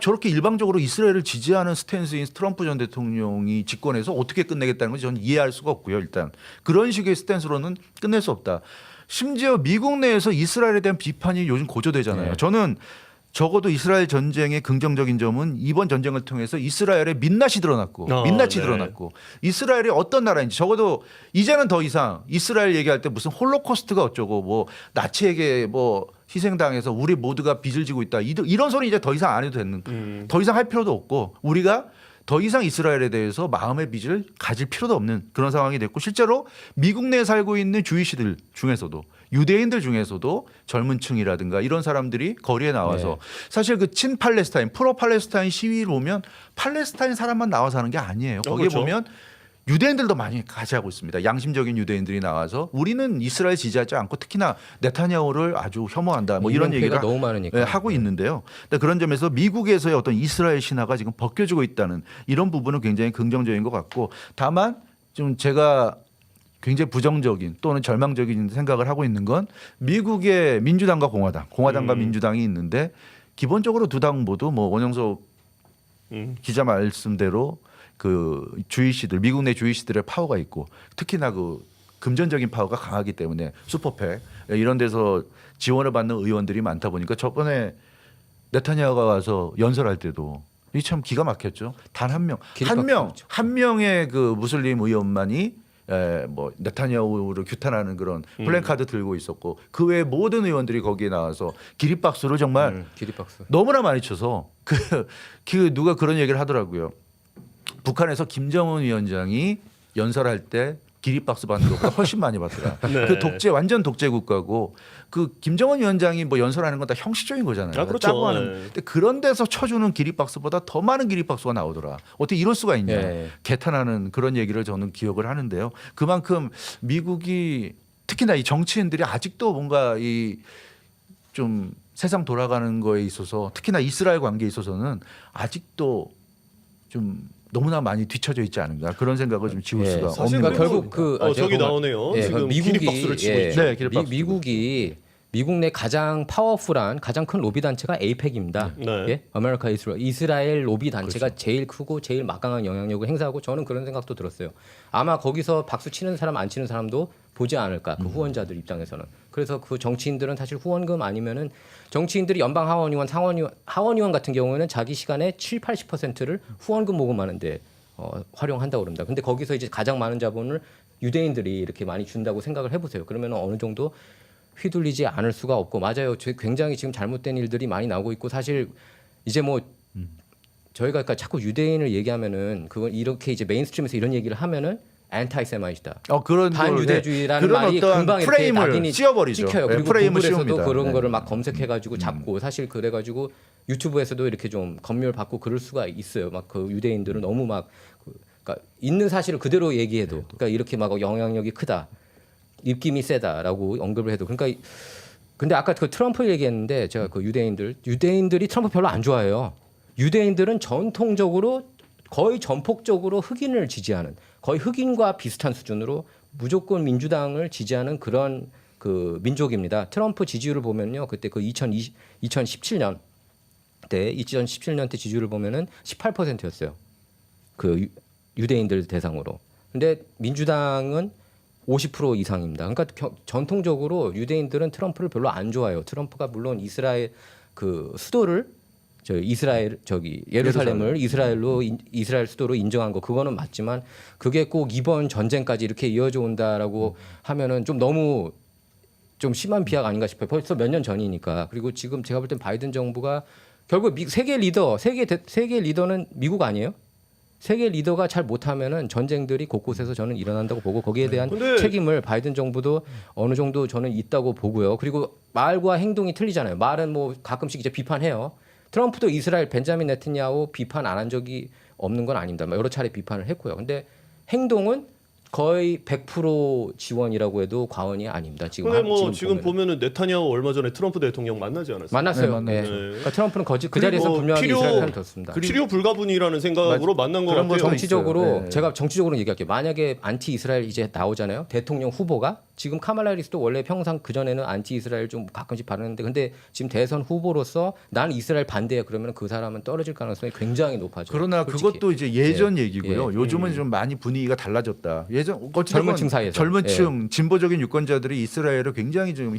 저렇게 일방적으로 이스라엘을 지지하는 스탠스인 트럼프 전 대통령이 집권해서 어떻게 끝내겠다는 건 저는 이해할 수가 없고요. 일단 그런 식의 스탠스로는 끝낼 수 없다. 심지어 미국 내에서 이스라엘에 대한 비판이 요즘 고조되잖아요. 네. 저는 적어도 이스라엘 전쟁의 긍정적인 점은 이번 전쟁을 통해서 이스라엘의 민낯이 드러났고 민낯이 네. 드러났고 이스라엘이 어떤 나라인지 적어도 이제는 더 이상 이스라엘 얘기할 때 무슨 홀로코스트가 어쩌고 뭐 나치에게 뭐 희생당해서 우리 모두가 빚을 지고 있다 이런 소리 이제 더 이상 안 해도 되는 더 이상 할 필요도 없고 우리가 더 이상 이스라엘에 대해서 마음의 빚을 가질 필요도 없는 그런 상황이 됐고 실제로 미국 내에 살고 있는 주이시들 중에서도 유대인들 중에서도 젊은 층이라든가 이런 사람들이 거리에 나와서 사실 그 친 팔레스타인 프로 팔레스타인 시위를 보면 팔레스타인 사람만 나와서 하는 게 아니에요. 거기에 그렇죠. 보면 유대인들도 많이 같이하고 있습니다. 양심적인 유대인들이 나와서 우리는 이스라엘 지지하지 않고 특히나 네타냐후를 아주 혐오한다. 뭐 이런 얘기를 너무 많으니까. 하고 있는데요. 근데 그런 점에서 미국에서의 어떤 이스라엘 신화가 지금 벗겨지고 있다는 이런 부분은 굉장히 긍정적인 것 같고 다만 좀 제가 굉장히 부정적인 또는 절망적인 생각을 하고 있는 건 미국의 민주당과 공화당과 민주당이 있는데 기본적으로 두 당 모두 뭐 원영석 기자 말씀대로 그 주이시들 미국 내 주이시들의 파워가 있고 특히나 그 금전적인 파워가 강하기 때문에 슈퍼팩 이런 데서 지원을 받는 의원들이 많다 보니까 저번에 네타냐후가 와서 연설할 때도 이 참 기가 막혔죠. 단 한 명의 그 무슬림 의원만이 뭐 네타냐후를 규탄하는 그런 플랜카드 들고 있었고 그 외에 모든 의원들이 거기에 나와서 기립박수를 정말 기립박수. 너무나 많이 쳐서 그 누가 그런 얘기를 하더라고요. 북한에서 김정은 위원장이 연설할 때 기립박수 받는 것보다 훨씬 많이 받더라. 네. 그 완전 독재 국가고 그 김정은 위원장이 뭐 연설하는 건 다 형식적인 거잖아요. 그렇죠. 짜고 하는. 네. 근데 그런 데서 쳐주는 기립박수보다 더 많은 기립박수가 나오더라. 어떻게 이럴 수가 있냐. 네. 개탄하는 그런 얘기를 저는 기억을 하는데요. 그만큼 미국이 특히나 이 정치인들이 아직도 뭔가 이 좀 세상 돌아가는 거에 있어서 특히나 이스라엘 관계에 있어서는 아직도 좀 너무나 많이 뒤처져 있지 않은가 그런 생각을 좀 지울 수가 사실 없는 그러니까 거죠. 결국 저기 나오네요. 지금 기립박수를 치고 있죠. 네, 기립박수. 미국이 미국 내 가장 파워풀한 가장 큰 로비 단체가 에이펙입니다. 네. 예? 아메리카 이스라엘 로비 단체가 제일 크고 제일 막강한 영향력을 행사하고 저는 그런 생각도 들었어요. 아마 거기서 박수 치는 사람 안 치는 사람도 보지 않을까 그 후원자들 입장에서는. 그래서 그 정치인들은 사실 후원금 아니면은 정치인들이 연방 하원의원, 하원의원 같은 경우에는 자기 시간의 70-80%를 후원금 모금하는데 활용한다고 그럽니다. 근데 거기서 이제 가장 많은 자본을 유대인들이 이렇게 많이 준다고 생각을 해보세요. 그러면 어느 정도 휘둘리지 않을 수가 없고 맞아요. 굉장히 지금 잘못된 일들이 많이 나오고 있고 사실 이제 뭐 저희가 그러니까 자꾸 유대인을 얘기하면은 그건 이렇게 이제 메인스트림에서 이런 얘기를 하면은 안타이세마이시다. 그런 반유대주의라는 그런 말이 어떤 금방 이렇게 프레임을 낙인이 씌워버리죠. 찍혀요. 네, 그리고 프레임을 구글에서도 씌웁니다. 그런 네. 거를 막 검색해가지고 잡고 사실 그래가지고 유튜브에서도 이렇게 좀 검열 받고 그럴 수가 있어요. 막 그 유대인들은 너무 막 그러니까 있는 사실을 그대로 얘기해도 그러니까 이렇게 막 영향력이 크다, 입김이 세다라고 언급을 해도 그러니까 근데 아까 그 트럼프 얘기했는데 제가 그 유대인들이 트럼프 별로 안 좋아해요. 유대인들은 전통적으로 거의 전폭적으로 흑인을 지지하는 거의 흑인과 비슷한 수준으로 무조건 민주당을 지지하는 그런 그 민족입니다. 트럼프 지지율을 보면요. 그때 그 2017년 때 지지율을 보면은 18%였어요. 그 유대인들 대상으로. 근데 민주당은 50% 이상입니다. 그러니까 전통적으로 유대인들은 트럼프를 별로 안 좋아해요. 트럼프가 물론 이스라엘 그 수도를 예루살렘을 이스라엘 수도로 인정한 거 그거는 맞지만 그게 꼭 이번 전쟁까지 이렇게 이어져 온다라고 하면은 좀 너무 좀 심한 비하가 아닌가 싶어요. 벌써 몇 년 전이니까. 그리고 지금 제가 볼 땐 바이든 정부가 결국 세계 리더는 미국 아니에요? 세계 리더가 잘 못하면은 전쟁들이 곳곳에서 저는 일어난다고 보고 거기에 대한 책임을 바이든 정부도 어느 정도 저는 있다고 보고요. 그리고 말과 행동이 틀리잖아요. 말은 뭐 가끔씩 이제 비판해요. 트럼프도 이스라엘 벤자민 네탄야후 비판 안 한 적이 없는 건 아닙니다. 여러 차례 비판을 했고요. 근데 행동은 거의 100% 지원이라고 해도 과언이 아닙니다. 근데 뭐 지금 보면은. 보면은 네타냐후 얼마 전에 트럼프 대통령 만나지 않았어요? 만났어요. 네, 네. 만났죠. 그러니까 트럼프는 그 그리고 자리에서 분명하게 필요- 이스라엘 편을 뒀습니다. 치료 불가분이라는 생각으로 만난 것 그런 같아요. 것도 정치적으로 있어요. 네. 제가 정치적으로 얘기할게요. 만약에 안티 이스라엘 이제 나오잖아요. 대통령 후보가 지금 카말라 해리스도 원래 평상 그 전에는 안티 이스라엘 좀 가끔씩 발언했는데 근데 지금 대선 후보로서 난 이스라엘 반대야 그러면 그 사람은 떨어질 가능성이 굉장히 높아져요. 그러나 솔직히. 그것도 이제 예전 예. 얘기고요. 예. 요즘은 좀 많이 분위기가 달라졌다. 예전 어찌됐건 젊은 층 사이에서. 젊은 층 진보적인 유권자들이 이스라엘을 굉장히 좀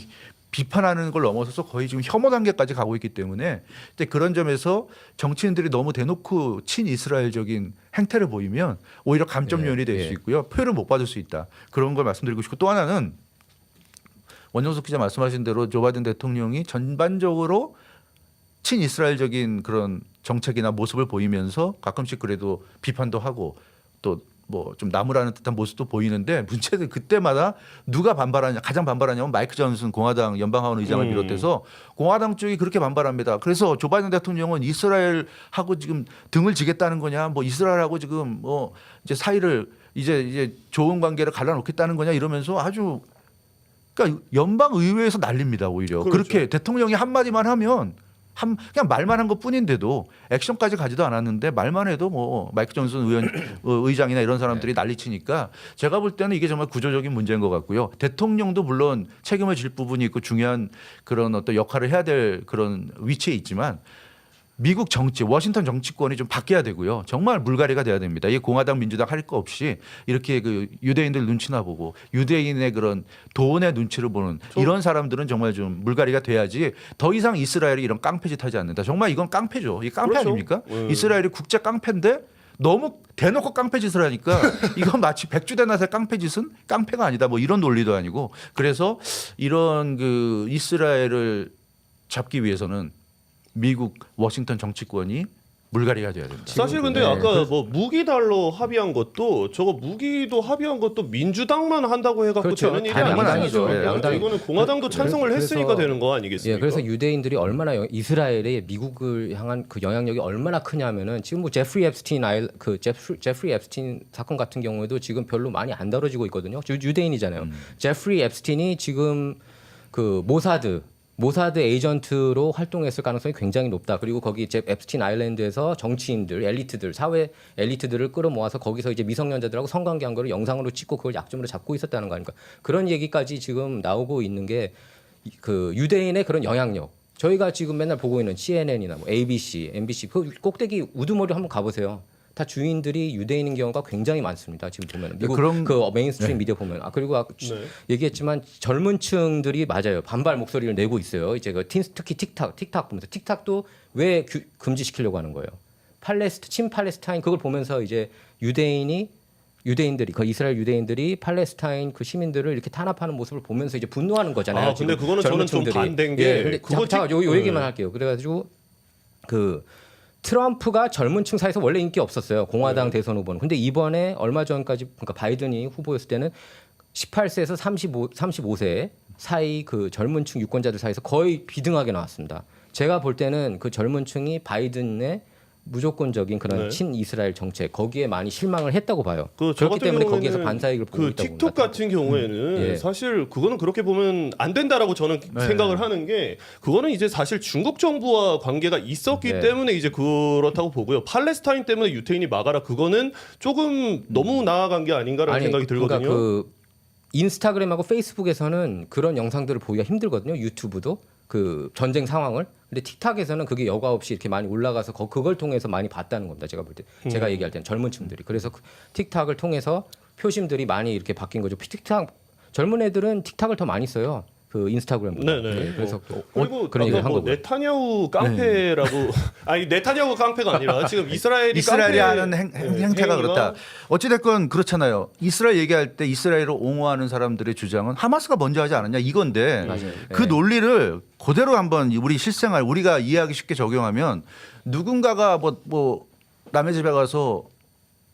비판하는 걸 넘어서서 거의 지금 혐오 단계까지 가고 있기 때문에 이제 그런 점에서 정치인들이 너무 대놓고 친이스라엘적인 행태를 보이면 오히려 감점 요인이 될 수 예. 있고요. 표를 못 받을 수 있다. 그런 걸 말씀드리고 싶고 또 하나는 원정석 기자 말씀하신 대로 조 바이든 대통령이 전반적으로 친이스라엘적인 그런 정책이나 모습을 보이면서 가끔씩 그래도 비판도 하고 또 뭐 좀 나무라는 듯한 모습도 보이는데 문제는 그때마다 누가 반발하냐 가장 반발하냐면 마이크 존슨 공화당 연방하원 의장을 비롯해서 공화당 쪽이 그렇게 반발합니다. 그래서 조 바이든 대통령은 이스라엘하고 지금 등을 지겠다는 거냐 뭐 이스라엘하고 지금 뭐 이제 사이를 이제 좋은 관계를 갈라놓겠다는 거냐 이러면서 아주 그러니까 연방 의회에서 난립니다 오히려. 그렇죠. 그렇게 대통령이 한 마디만 하면 그냥 말만 한 것 뿐인데도 액션까지 가지도 않았는데 말만 해도 뭐 마이크 존슨 의장이나 이런 사람들이 난리치니까 제가 볼 때는 이게 정말 구조적인 문제인 것 같고요. 대통령도 물론 책임을 질 부분이 있고 중요한 그런 어떤 역할을 해야 될 그런 위치에 있지만 미국 정치, 워싱턴 정치권이 좀 바뀌어야 되고요. 정말 물갈이가 돼야 됩니다. 이 공화당, 민주당 할 거 없이 이렇게 그 유대인들 눈치나 보고 유대인의 그런 돈의 눈치를 보는 이런 사람들은 정말 좀 물갈이가 돼야지 더 이상 이스라엘이 이런 깡패짓 하지 않는다. 정말 이건 깡패죠. 이 깡패 그렇죠. 아닙니까? 이스라엘이 국제 깡패인데 너무 대놓고 깡패짓을 하니까 이건 마치 백주대낮에 깡패짓은 깡패가 아니다. 뭐 이런 논리도 아니고 그래서 이런 그 이스라엘을 잡기 위해서는 미국 워싱턴 정치권이 물갈이가 돼야 된다. 사실 근데 네. 아까 뭐 무기 달러 합의한 것도 저거 무기도 합의한 것도 민주당만 한다고 해갖고 그렇죠. 되는 일이 당연한 아니죠. 아니죠. 양당이- 이거는 공화당도 찬성을 그래서- 했으니까 되는 거 아니겠습니까? 예, 그래서 유대인들이 얼마나 이스라엘의 미국을 향한 그 영향력이 얼마나 크냐면은 지금 뭐 제프리 앱스틴 사건 같은 경우에도 지금 별로 많이 안 다뤄지고 있거든요. 유대인이잖아요. 제프리 앱스틴이 지금 그 모사드 에이전트로 활동했을 가능성이 굉장히 높다. 그리고 거기 앱스틴 아일랜드에서 정치인들, 엘리트들, 사회 엘리트들을 끌어모아서 거기서 이제 미성년자들하고 성관계한 거를 영상으로 찍고 그걸 약점으로 잡고 있었다는 거 아닙니까? 그런 얘기까지 지금 나오고 있는 게 그 유대인의 그런 영향력. 저희가 지금 맨날 보고 있는 CNN이나 뭐 ABC, MBC 그 꼭대기 우두머리 한번 가보세요. 다 주인들이 유대인인 경우가 굉장히 많습니다. 지금 보면 미국 그런- 그 메인스트림 미디어 보면 그리고 아까 네. 얘기했지만 젊은층들이 맞아요. 반발 목소리를 내고 있어요. 이제 특히 틱탁 보면서 틱탁도 왜 금지시키려고 하는 거예요. 친팔레스타인 그걸 보면서 이제 유대인들이 그 이스라엘 유대인들이 팔레스타인 그 시민들을 이렇게 탄압하는 모습을 보면서 이제 분노하는 거잖아요. 아, 근데 지금 그거는 저는 좀 젊은층들이. 반대인 게 예, 근데 그거 요 얘기만 할게요. 그래가지고 그 트럼프가 젊은층 사이에서 원래 인기 없었어요. 공화당 대선 후보는. 근데 이번에 얼마 전까지 그러니까 바이든이 후보였을 때는 18세에서 35세 사이 그 젊은층 유권자들 사이에서 거의 비등하게 나왔습니다. 제가 볼 때는 그 젊은층이 바이든의 무조건적인 그런 네. 친이스라엘 정책 거기에 많이 실망을 했다고 봐요. 저 그렇기 같은 때문에 경우에는 거기에서 반사이익을 보고 그 있다고 틱톡 봅니다. 같은 경우에는 예. 사실 그거는 그렇게 보면 안 된다라고 저는 네. 생각을 하는 게 그거는 이제 사실 중국 정부와 관계가 있었기 네. 때문에 이제 그렇다고 보고요. 팔레스타인 때문에 유태인이 막아라 그거는 조금 너무 나아간 게 아닌가라는 생각이 들거든요. 그러니까 그 인스타그램하고 페이스북에서는 그런 영상들을 보기가 힘들거든요. 유튜브도 그 전쟁 상황을. 근데 틱탁에서는 그게 여과 없이 이렇게 많이 올라가서 그걸 통해서 많이 봤다는 겁니다. 제가 볼 때. 제가 얘기할 때는 젊은층들이. 그래서 그 틱탁을 통해서 표심들이 많이 이렇게 바뀐 거죠. 틱탁 젊은 애들은 틱탁을 더 많이 써요. 그 인스타그램보다. 네네. 그래서 그리고 그런 얘기를 한 뭐 거고요. 네타냐후 깡패라고 아니 네타냐후 깡패가 아니라 지금 이스라엘이 깡패 하는 행태가 행위가- 그렇다. 어찌됐건 그렇잖아요. 이스라엘 얘기할 때 이스라엘을 옹호하는 사람들의 주장은 하마스가 먼저 하지 않았냐 이건데 맞아요. 그 네. 논리를 그대로 한번 우리 실생활 우리가 이해하기 쉽게 적용하면 누군가가 뭐 남의 집에 가서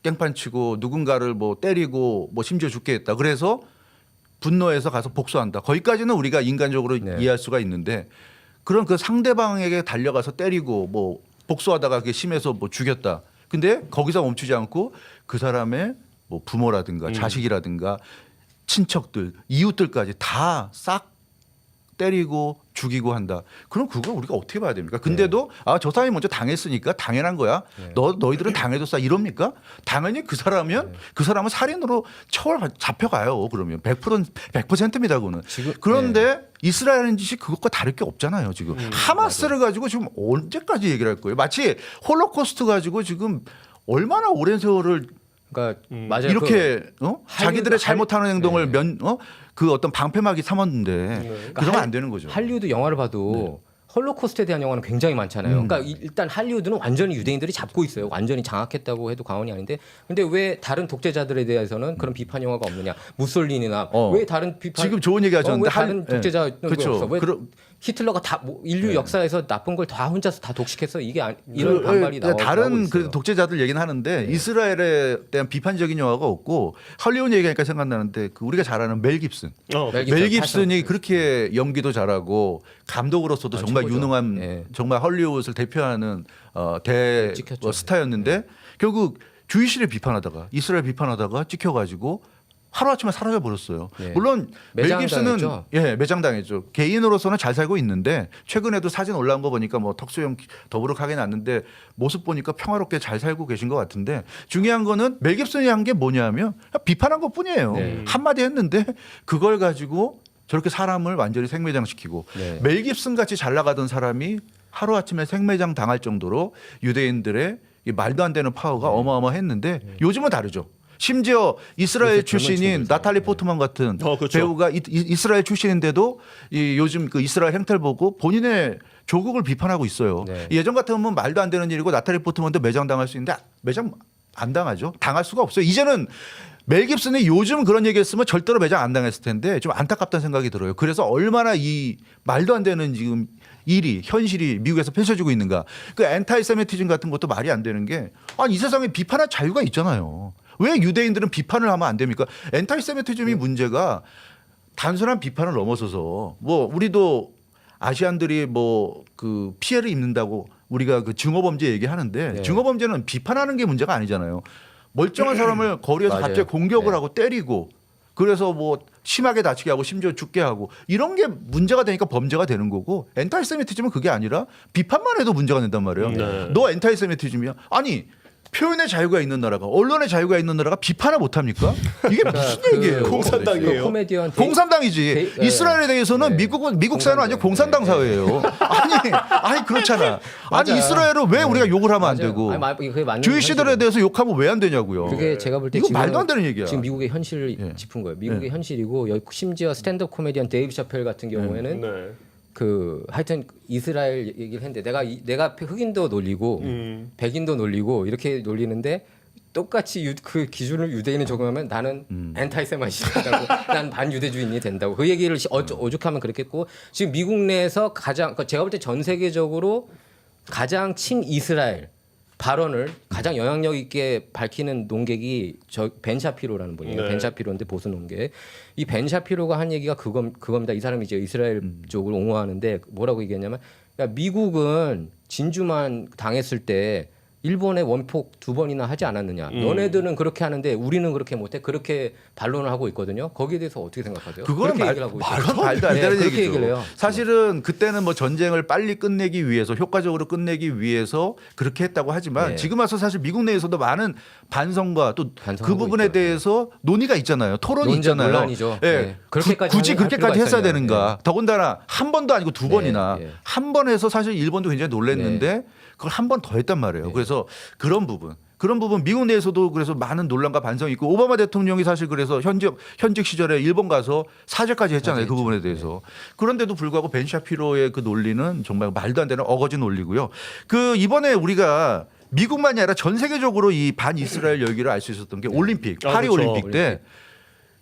깽판 치고 누군가를 뭐 때리고 뭐 심지어 죽게 했다. 그래서 분노해서 가서 복수한다. 거기까지는 우리가 인간적으로 네. 이해할 수가 있는데 그런 그 상대방에게 달려가서 때리고 뭐 복수하다가 그게 심해서 뭐 죽였다. 근데 거기서 멈추지 않고 그 사람의 뭐 부모라든가 자식이라든가 친척들, 이웃들까지 다 싹 때리고 죽이고 한다. 그럼 그거 우리가 어떻게 봐야 됩니까? 근데도 저 사람이 먼저 당했으니까 당연한 거야. 너희들은 당해도 싸 이럽니까? 당연히 그 사람은 살인으로 잡혀가요. 그러면 100%입니다. 그거는. 그런데 이스라엘은 짓이 그것과 다를 게 없잖아요. 지금 하마스를 가지고 지금 언제까지 얘기를 할 거예요? 마치 홀로코스트 가지고 지금 얼마나 오랜 세월을 그러니까 맞아요. 이렇게 자기들의 잘못하는 행동을 그 어떤 방패막이 삼았는데 그러면 안 되는 거죠. 할리우드 영화를 봐도 홀로코스트에 대한 영화는 굉장히 많잖아요. 그러니까 일단 할리우드는 완전히 유대인들이 잡고 있어요. 완전히 장악했다고 해도 과언이 아닌데, 근데 왜 다른 독재자들에 대해서는 그런 비판 영화가 없느냐? 무솔리니나 왜 다른 비판? 지금 좋은 얘기 하셨는데 왜 다른 독재자는 왜 그렇죠. 없어? 왜 히틀러가 다 인류 역사에서 나쁜 걸 다 혼자서 다 독식했어? 이게 이런 반발이 나오고 다른 있어요. 그 독재자들 얘기는 하는데 이스라엘에 대한 비판적인 영화가 없고 할리우드 얘기하니까 생각나는데 그 우리가 잘 아는 멜 깁슨. 멜 깁슨이 그렇게 연기도 잘하고 감독으로서도 정말 최고죠. 유능한 정말 헐리우드를 대표하는 스타였는데 결국 주이시를 비판하다가 이스라엘 비판하다가 찍혀가지고 하루아침에 사라져 버렸어요. 물론 멜 깁슨은 매장당했죠. 개인으로서는 잘 살고 있는데 최근에도 사진 올라온 거 보니까 뭐 턱수염 더부룩하게 났는데 모습 보니까 평화롭게 잘 살고 계신 것 같은데 중요한 거는 멜 깁슨이 한 게 뭐냐면 비판한 것뿐이에요. 한마디 했는데 그걸 가지고 저렇게 사람을 완전히 생매장시키고 멜 깁슨 같이 잘 나가던 사람이 하루아침에 생매장 당할 정도로 유대인들의 이 말도 안 되는 파워가 어마어마했는데 요즘은 다르죠. 심지어 이스라엘 출신인 나탈리 포트만 같은 배우가 이스라엘 출신인데도 요즘 그 이스라엘 행태를 보고 본인의 조국을 비판하고 있어요. 예전 같으면 말도 안 되는 일이고 나탈리 포트만도 매장 당할 수 있는데 매장 안 당하죠. 당할 수가 없어요. 이제는 멜 깁슨이 요즘 그런 얘기했으면 절대로 매장 안 당했을 텐데 좀 안타깝다는 생각이 들어요. 그래서 얼마나 이 말도 안 되는 지금 현실이 미국에서 펼쳐지고 있는가. 그 엔타이세미티즘 같은 것도 말이 안 되는 게 이 세상에 비판할 자유가 있잖아요. 왜 유대인들은 비판을 하면 안 됩니까? 엔타이세미티즘이 문제가 단순한 비판을 넘어서서 뭐 우리도 아시안들이 뭐 그 피해를 입는다고 우리가 그 증오범죄 얘기하는데 증오범죄는 비판하는 게 문제가 아니잖아요. 멀쩡한 사람을 거리에서 갑자기 공격을 하고 때리고 그래서 뭐 심하게 다치게 하고 심지어 죽게 하고 이런 게 문제가 되니까 범죄가 되는 거고 엔타이세미티즘은 그게 아니라 비판만 해도 문제가 된단 말이에요. 너 엔타이세미티즘이야? 아니 표현의 자유가 있는 나라가 언론의 자유가 있는 나라가 비판을 못 합니까? 이게 무슨 얘기예요? 공산당이에요. 코미디언 공산당이지. 이스라엘에 대해서는 미국 사회는 완전 공산당 사회예요. 아니 그렇잖아. 아니 이스라엘을 왜 우리가 욕을 하면 안 되고 주이시들에 대해서 욕하면 왜 안 되냐고요. 그게 제가 볼 때 이거 말도 안 되는 얘기야. 지금 미국의 현실을 짚은 거예요. 미국의 현실이고 심지어 스탠드업 코미디언 데이브 샤펠 같은 경우에는 그 하여튼 이스라엘 얘기를 했는데 내가 흑인도 놀리고 백인도 놀리고 이렇게 놀리는데 똑같이 그 기준을 유대인에 적용하면 나는 엔타이세마이시다고 난 반유대주의인이 된다고 그 얘기를 오죽하면 그랬겠고 지금 미국 내에서 가장 제가 볼 때 전 세계적으로 가장 친 이스라엘 발언을 가장 영향력 있게 밝히는 논객이 벤 샤피로라는 분이에요. 벤 샤피로인데 보수 논객. 이 벤 샤피로가 한 얘기가 그겁니다. 이 사람이 이제 이스라엘 쪽을 옹호하는데 뭐라고 얘기했냐면 미국은 진주만 당했을 때 일본에 원폭 2번이나 하지 않았느냐. 너네들은 그렇게 하는데 우리는 그렇게 못해. 그렇게 반론을 하고 있거든요. 거기에 대해서 어떻게 생각하세요? 그거는 얘기를 하고 말도 안 되는 그렇게 얘기죠. 얘기를 해요. 사실은 그때는 뭐 전쟁을 빨리 끝내기 위해서 효과적으로 끝내기 위해서 그렇게 했다고 하지만 지금 와서 사실 미국 내에서도 많은 반성과 또 그 부분에 있죠. 대해서 논의가 있잖아요. 토론이 있잖아요. 논란이죠. 그렇게까지 굳이 그렇게까지 했어야 되는가. 더군다나 한 번도 아니고 2번이나 한 번 해서 사실 일본도 굉장히 놀랐는데 그걸 한 번 더 했단 말이에요. 그래서 그런 부분 미국 내에서도 그래서 많은 논란과 반성이 있고 오바마 대통령이 사실 그래서 현직 시절에 일본 가서 사죄까지 했잖아요. 그 부분에 대해서. 그런데도 불구하고 벤 샤피로의 그 논리는 정말 말도 안 되는 어거지 논리고요. 그 이번에 우리가 미국만이 아니라 전 세계적으로 이 반 이스라엘 열기를 알 수 있었던 게 올림픽, 파리 그렇죠. 올림픽 때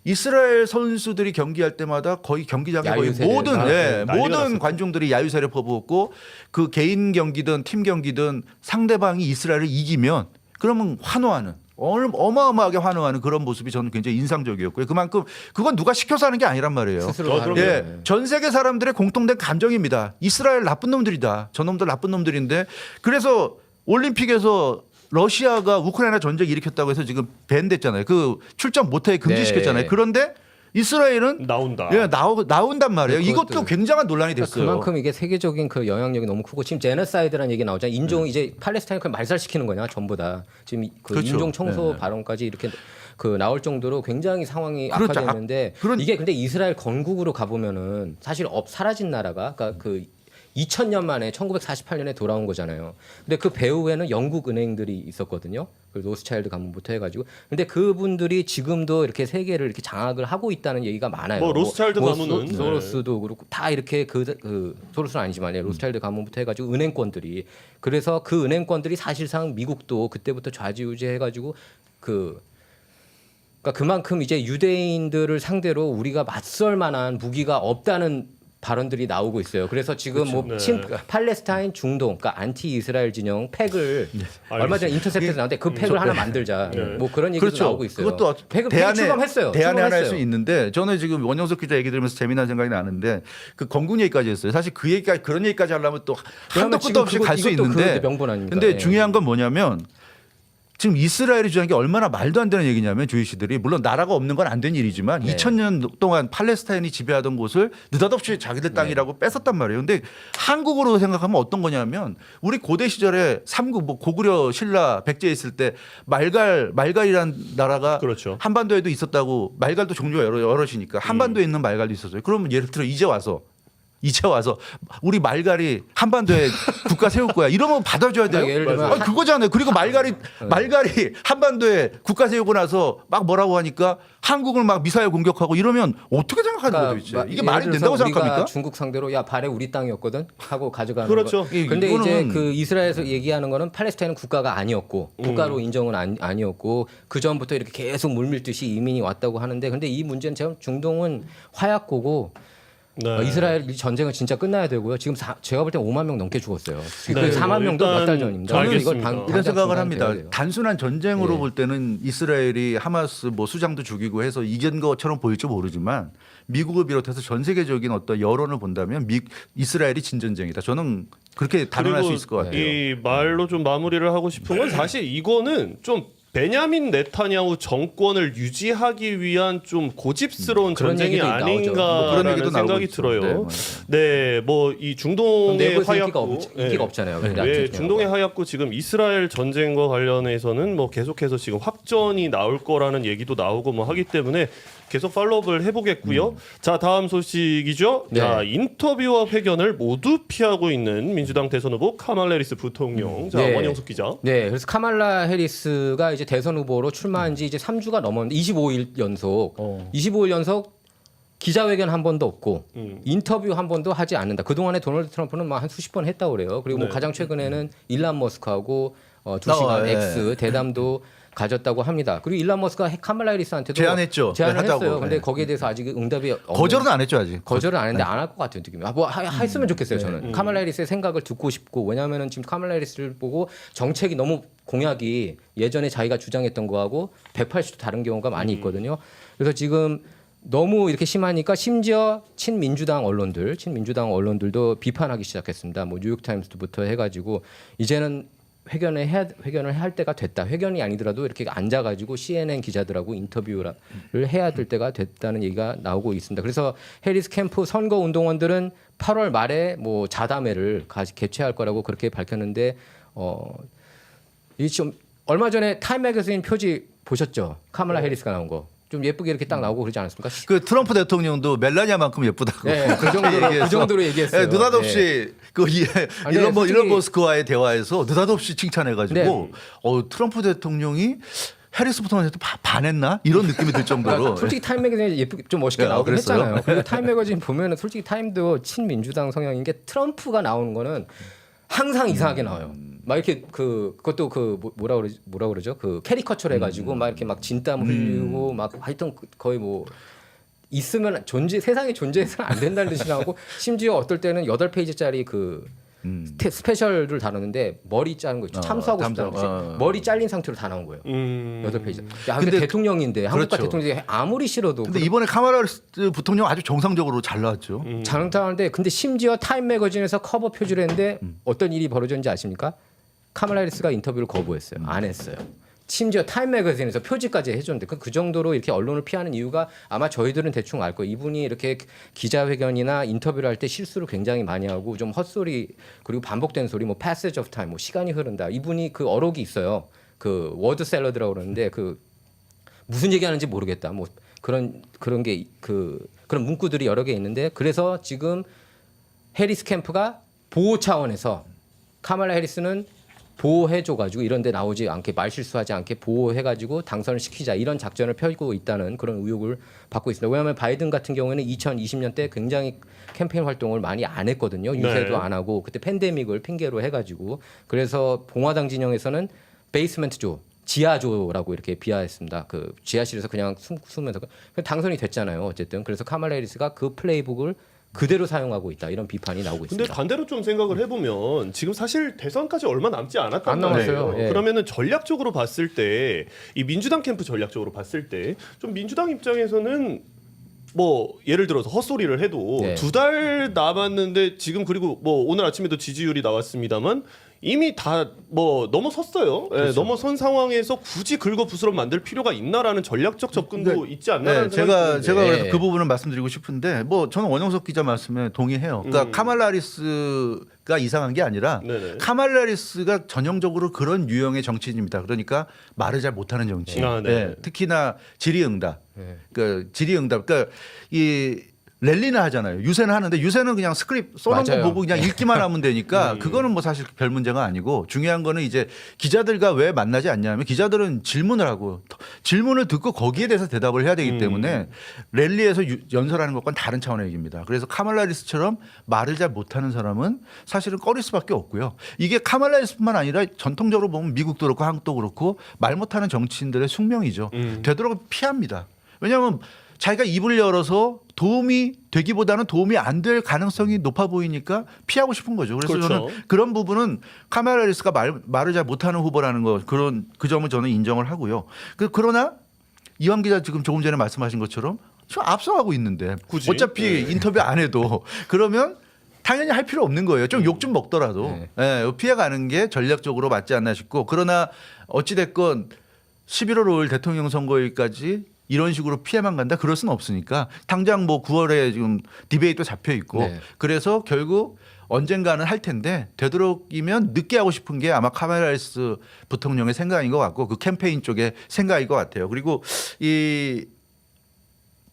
이스라엘 선수들이 경기할 때마다 거의 경기장에 거의 모든 관중들이 야유세를 퍼부었고 그 개인 경기든 팀 경기든 상대방이 이스라엘을 이기면 그러면 환호하는 어마어마하게 환호하는 그런 모습이 저는 굉장히 인상적이었고요. 그만큼 그건 누가 시켜서 하는 게 아니란 말이에요. 스스로 하는 전 세계 사람들의 공통된 감정입니다. 이스라엘 나쁜 놈들이다. 저놈들 나쁜 놈들인데 그래서 올림픽에서 러시아가 우크라이나 전쟁 일으켰다고 해서 지금 밴됐잖아요. 그 출전 못하게 금지시켰잖아요. 네. 그런데 이스라엘은 나온다. 예, 나온단 말이에요. 네, 이것도 굉장한 논란이 그러니까 됐어요. 그만큼 이게 세계적인 그 영향력이 너무 크고 지금 제너사이드라는 얘기 나오잖아요. 인종 이제 팔레스타인을 그냥 말살시키는 거냐 전부 다 지금 그 그렇죠. 인종 청소 네. 발언까지 이렇게 그 나올 정도로 굉장히 상황이 그렇죠. 악화됐는데 그런- 이게 근데 이스라엘 건국으로 가보면은 사실 사라진 나라가 그러니까 그 2000년 만에 1948년에 돌아온 거잖아요. 근데 그 배후에는 영국 은행들이 있었거든요. 그 로스차일드 가문부터 해가지고. 근데 그분들이 지금도 이렇게 세계를 이렇게 장악을 하고 있다는 얘기가 많아요. 뭐 로스차일드 가문은, 소로스도 그렇고 다 이렇게 소로스는 아니지만 로스차일드 가문부터 해가지고 은행권들이 그래서 그 은행권들이 사실상 미국도 그때부터 좌지우지해가지고 그러니까 그만큼 이제 유대인들을 상대로 우리가 맞설 만한 무기가 없다는 발언들이 나오고 있어요. 그래서 지금 뭐 네. 팔레스타인 중동, 그러니까 안티 이스라엘 진영 팩을 얼마 전에 인터셉트에서 나왔는데 그 팩을 하나 만들자. 뭐 그런 얘기도 그렇죠. 나오고 있어요. 그것도 팩을 대안에 출범했어요. 대안에 하나 할 수 출범했어요. 있는데 저는 지금 원영석 기자 얘기 들으면서 재미난 생각이 나는데 그 건국 얘기까지 했어요. 사실 그 얘기까지 그런 얘기까지 하려면 또 한도 끝도 없이 갈 수 이것도 있는데 그 명분 아닙니까? 근데 예. 중요한 건 뭐냐면 지금 이스라엘이 주장한 게 얼마나 말도 안 되는 얘기냐면 주이시들이 물론 나라가 없는 건 안 된 일이지만 네. 2000년 동안 팔레스타인이 지배하던 곳을 느닷없이 자기들 땅이라고 뺏었단 말이에요. 근데 한국으로 생각하면 어떤 거냐면 우리 고대 시절에 삼국 뭐 고구려 신라 백제 있을 때 말갈이란 나라가 그렇죠. 한반도에도 있었다고 말갈도 종류가 여럿이니까 한반도에 있는 말갈도 있었어요. 그러면 예를 들어 이제 와서 우리 말갈이 한반도에 국가 세울 거야. 이러면 받아줘야 돼요. 예를 들면 아니, 그거잖아요. 그리고 말갈이 한반도에 국가 세우고 나서 막 뭐라고 하니까 한국을 막 미사일 공격하고 이러면 어떻게 생각하는 거죠? 이제? 이게 말이 예를 된다고 들어서 생각합니까? 우리가 중국 상대로 야 발에 우리 땅이었거든 하고 가져가는 그렇죠. 거. 근데 이거는- 이제 그 이스라엘에서 얘기하는 거는 팔레스타인은 국가가 아니었고 국가로 인정은 아니었고 그 전부터 이렇게 계속 물밀듯이 이민이 왔다고 하는데 근데 이 문제는 지금 중동은 화약고고 네. 이스라엘 전쟁은 진짜 끝나야 되고요. 지금 제가 볼 때 5만 명 넘게 죽었어요. 네, 그 4만 명도 일단 몇 달 전입니다. 알겠습니다. 이걸 이런 당장 생각을 합니다. 중단돼야 돼요. 단순한 전쟁으로 예. 볼 때는 이스라엘이 하마스 뭐 수장도 죽이고 해서 이긴 것처럼 보일지 모르지만 미국을 비롯해서 전 세계적인 어떤 여론을 본다면 이스라엘이 진전쟁이다. 저는 그렇게 단언할 수 있을 것 같아요. 이 말로 좀 마무리를 하고 싶은 건 사실 이거는 좀 베냐민 네타냐후 정권을 유지하기 위한 좀 고집스러운 그런 전쟁이 얘기도 나오죠. 뭐 그런 아닌가라는 얘기도 나오고 생각이 있죠. 들어요. 네, 네, 뭐 이 중동의 내부에서 화약고, 인기가 없잖아요. 근데 네, 아무튼 중동의 하얗고 지금 이스라엘 전쟁과 관련해서는 뭐 계속해서 지금 확전이 나올 거라는 얘기도 나오고 뭐 하기 때문에 계속 팔로우업을 해보겠고요. 자, 다음 소식이죠. 네. 자, 인터뷰와 회견을 모두 피하고 있는 민주당 대선 후보 카말라 해리스 부통령. 자, 네. 원영숙 기자. 네, 그래서 카말라 해리스가 이제 대선 후보로 출마한 지 이제 3주가 넘었는데 25일 연속, 25일 연속 기자회견 한 번도 없고 인터뷰 한 번도 하지 않는다. 그 동안에 도널드 트럼프는 막 한 수십 번 했다고 그래요. 그리고 뭐 네. 가장 최근에는 일란 머스크하고 2시간 예. X 대담도 가졌다고 합니다. 그리고 일란 머스크가 카말라 해리스한테도 제안했죠. 제안을 네, 하자고. 했어요. 근데 네. 거기에 대해서 아직 응답이 없는 거절은 안 했죠 아직. 거절은 안 했는데 안 할 것 같은 느낌이. 했으면 좋겠어요 저는. 카말라 해리스의 생각을 듣고 싶고 왜냐하면은 지금 카말라 해리스를 보고 정책이 너무 공약이 예전에 자기가 주장했던 거하고 180도 다른 경우가 많이 있거든요. 그래서 지금 너무 이렇게 심하니까 심지어 친민주당 언론들도 비판하기 시작했습니다. 뭐 뉴욕타임스부터 해가지고 이제는 회견을 할 때가 됐다. 회견이 아니더라도 이렇게 앉아가지고 CNN 기자들하고 인터뷰를 해야 될 때가 됐다는 얘기가 나오고 있습니다. 그래서 해리스 캠프 선거 운동원들은 8월 말에 뭐 자담회를 개최할 거라고 그렇게 밝혔는데 이 좀 얼마 전에 타임 매거진 표지 보셨죠? 카말라 해리스가 나온 거. 좀 예쁘게 이렇게 딱 나오고 그러지 않았습니까? 그 트럼프 대통령도 멜라니아만큼 예쁘다고. 네, 그 정도로 얘기했어요. 네, 느닷없이 일론 솔직히- 머스크와의 대화에서 느닷없이 칭찬해가지고 네. 트럼프 대통령이 해리스 부통령한테 반했나 이런 느낌이 들 정도로. 솔직히 타임 매거진에 예쁘게 좀 멋있게 야, 나오긴 그랬어요? 했잖아요. 그리고 타임 매거진 보면은 솔직히 타임도 친민주당 성향인 게 트럼프가 나오는 거는 항상 이상하게 나와요. 막 이렇게 그것도 뭐라 그러죠? 그 캐리커처를 해가지고 막 이렇게 막 진땀 흘리고 막 하여튼 거의 뭐 있으면 세상에 존재해서는 안 된다는 뜻이 나오고 심지어 어떨 때는 8페이지짜리 그 스페셜을 다루는데 머리 자른 거 있죠. 참수하고 싶다는 듯이 머리 잘린 상태로 다 나온 거예요. 8페이지. 야, 근데 대통령인데 한국과 그렇죠. 대통령이 아무리 싫어도 근데 이번에 카마라 부통령 아주 정상적으로 잘 나왔죠. 장타하는데 근데 심지어 타임 매거진에서 커버 표지를 했는데 어떤 일이 벌어졌는지 아십니까? 카말라 해리스가 인터뷰를 거부했어요. 안 했어요. 심지어 타임 매거진에서 표지까지 해줬는데 그 정도로 이렇게 언론을 피하는 이유가 아마 저희들은 대충 알 거예요. 이분이 이렇게 기자회견이나 인터뷰를 할 때 실수를 굉장히 많이 하고 좀 헛소리 그리고 반복된 소리 뭐 passage of time 뭐 시간이 흐른다. 이분이 그 어록이 있어요. 그 워드 샐러드라고 그러는데 그 무슨 얘기하는지 모르겠다. 뭐 그런 게 그런 문구들이 여러 개 있는데 그래서 지금 해리스 캠프가 보호 차원에서 카말라 해리스는 보호해줘가지고 이런 데 나오지 않게 말실수하지 않게 보호해가지고 당선을 시키자 이런 작전을 펴고 있다는 그런 의혹을 받고 있습니다. 왜냐하면 바이든 같은 경우에는 2020년 때 굉장히 캠페인 활동을 많이 안 했거든요. 유세도 네. 안 하고 그때 팬데믹을 핑계로 해가지고 그래서 공화당 진영에서는 베이스먼트조 지하조라고 이렇게 비하했습니다. 그 지하실에서 그냥 숨으면서 당선이 됐잖아요. 어쨌든 그래서 카말라 해리스가 그 플레이북을 그대로 사용하고 있다 이런 비판이 나오고 근데 있습니다. 반대로 좀 생각을 해보면 지금 사실 대선까지 얼마 남지 않았단 안 남았어요. 말이에요. 예. 그러면은 전략적으로 봤을 때 이 민주당 캠프 전략적으로 봤을 때 좀 민주당 입장에서는 뭐 예를 들어서 헛소리를 해도 네. 2달 남았는데 지금 그리고 뭐 오늘 아침에도 지지율이 나왔습니다만 이미 다 뭐 넘어섰어요. 예, 넘어선 상황에서 굳이 긁어부스럼 만들 필요가 있나라는 전략적 접근도 그러니까, 있지 않나라는 네, 생각이 제가 드는데. 그래서 그 부분을 말씀드리고 싶은데 뭐 저는 원영석 기자 말씀에 동의해요. 그러니까 카말라 해리스가 이상한 게 아니라 네네. 카말라 해리스가 전형적으로 그런 유형의 정치인입니다. 그러니까 말을 잘 못하는 정치인. 아, 네. 네, 특히나 질의응답. 네. 그러니까 질의응답. 그러니까 이 랠리는 하잖아요. 유세는 하는데 유세는 그냥 스크립 써놓은 거 맞아요. 보고 그냥 읽기만 하면 되니까 그거는 뭐 사실 별 문제가 아니고 중요한 거는 이제 기자들과 왜 만나지 않냐면 기자들은 질문을 하고 질문을 듣고 거기에 대해서 대답을 해야 되기 때문에 랠리에서 연설하는 것과는 다른 차원의 얘기입니다. 그래서 카말라 해리스처럼 말을 잘 못하는 사람은 사실은 꺼릴 수밖에 없고요. 이게 카말라 해리스뿐만 아니라 전통적으로 보면 미국도 그렇고 한국도 그렇고 말 못하는 정치인들의 숙명이죠. 되도록 피합니다. 왜냐하면 자기가 입을 열어서 도움이 되기보다는 도움이 안 될 가능성이 높아 보이니까 피하고 싶은 거죠. 그래서 그렇죠. 저는 그런 부분은 카말라 해리스가 말을 잘 못하는 후보라는 거 그 점은 저는 인정을 하고요. 그러나 이완 기자 지금 조금 전에 말씀하신 것처럼 좀 앞서가고 있는데 굳이? 어차피 인터뷰 안 해도 그러면 당연히 할 필요 없는 거예요. 좀 욕 좀 먹더라도 예, 피해가는 게 전략적으로 맞지 않나 싶고 그러나 어찌됐건 11월 5일 대통령 선거일까지 이런 식으로 피해만 간다 그럴 수는 없으니까 당장 뭐 9월에 지금 디베이트도 잡혀 있고 네. 그래서 결국 언젠가는 할 텐데 되도록이면 늦게 하고 싶은 게 아마 카말라 해리스 부통령의 생각인 것 같고 그 캠페인 쪽의 생각인 것 같아요. 그리고 이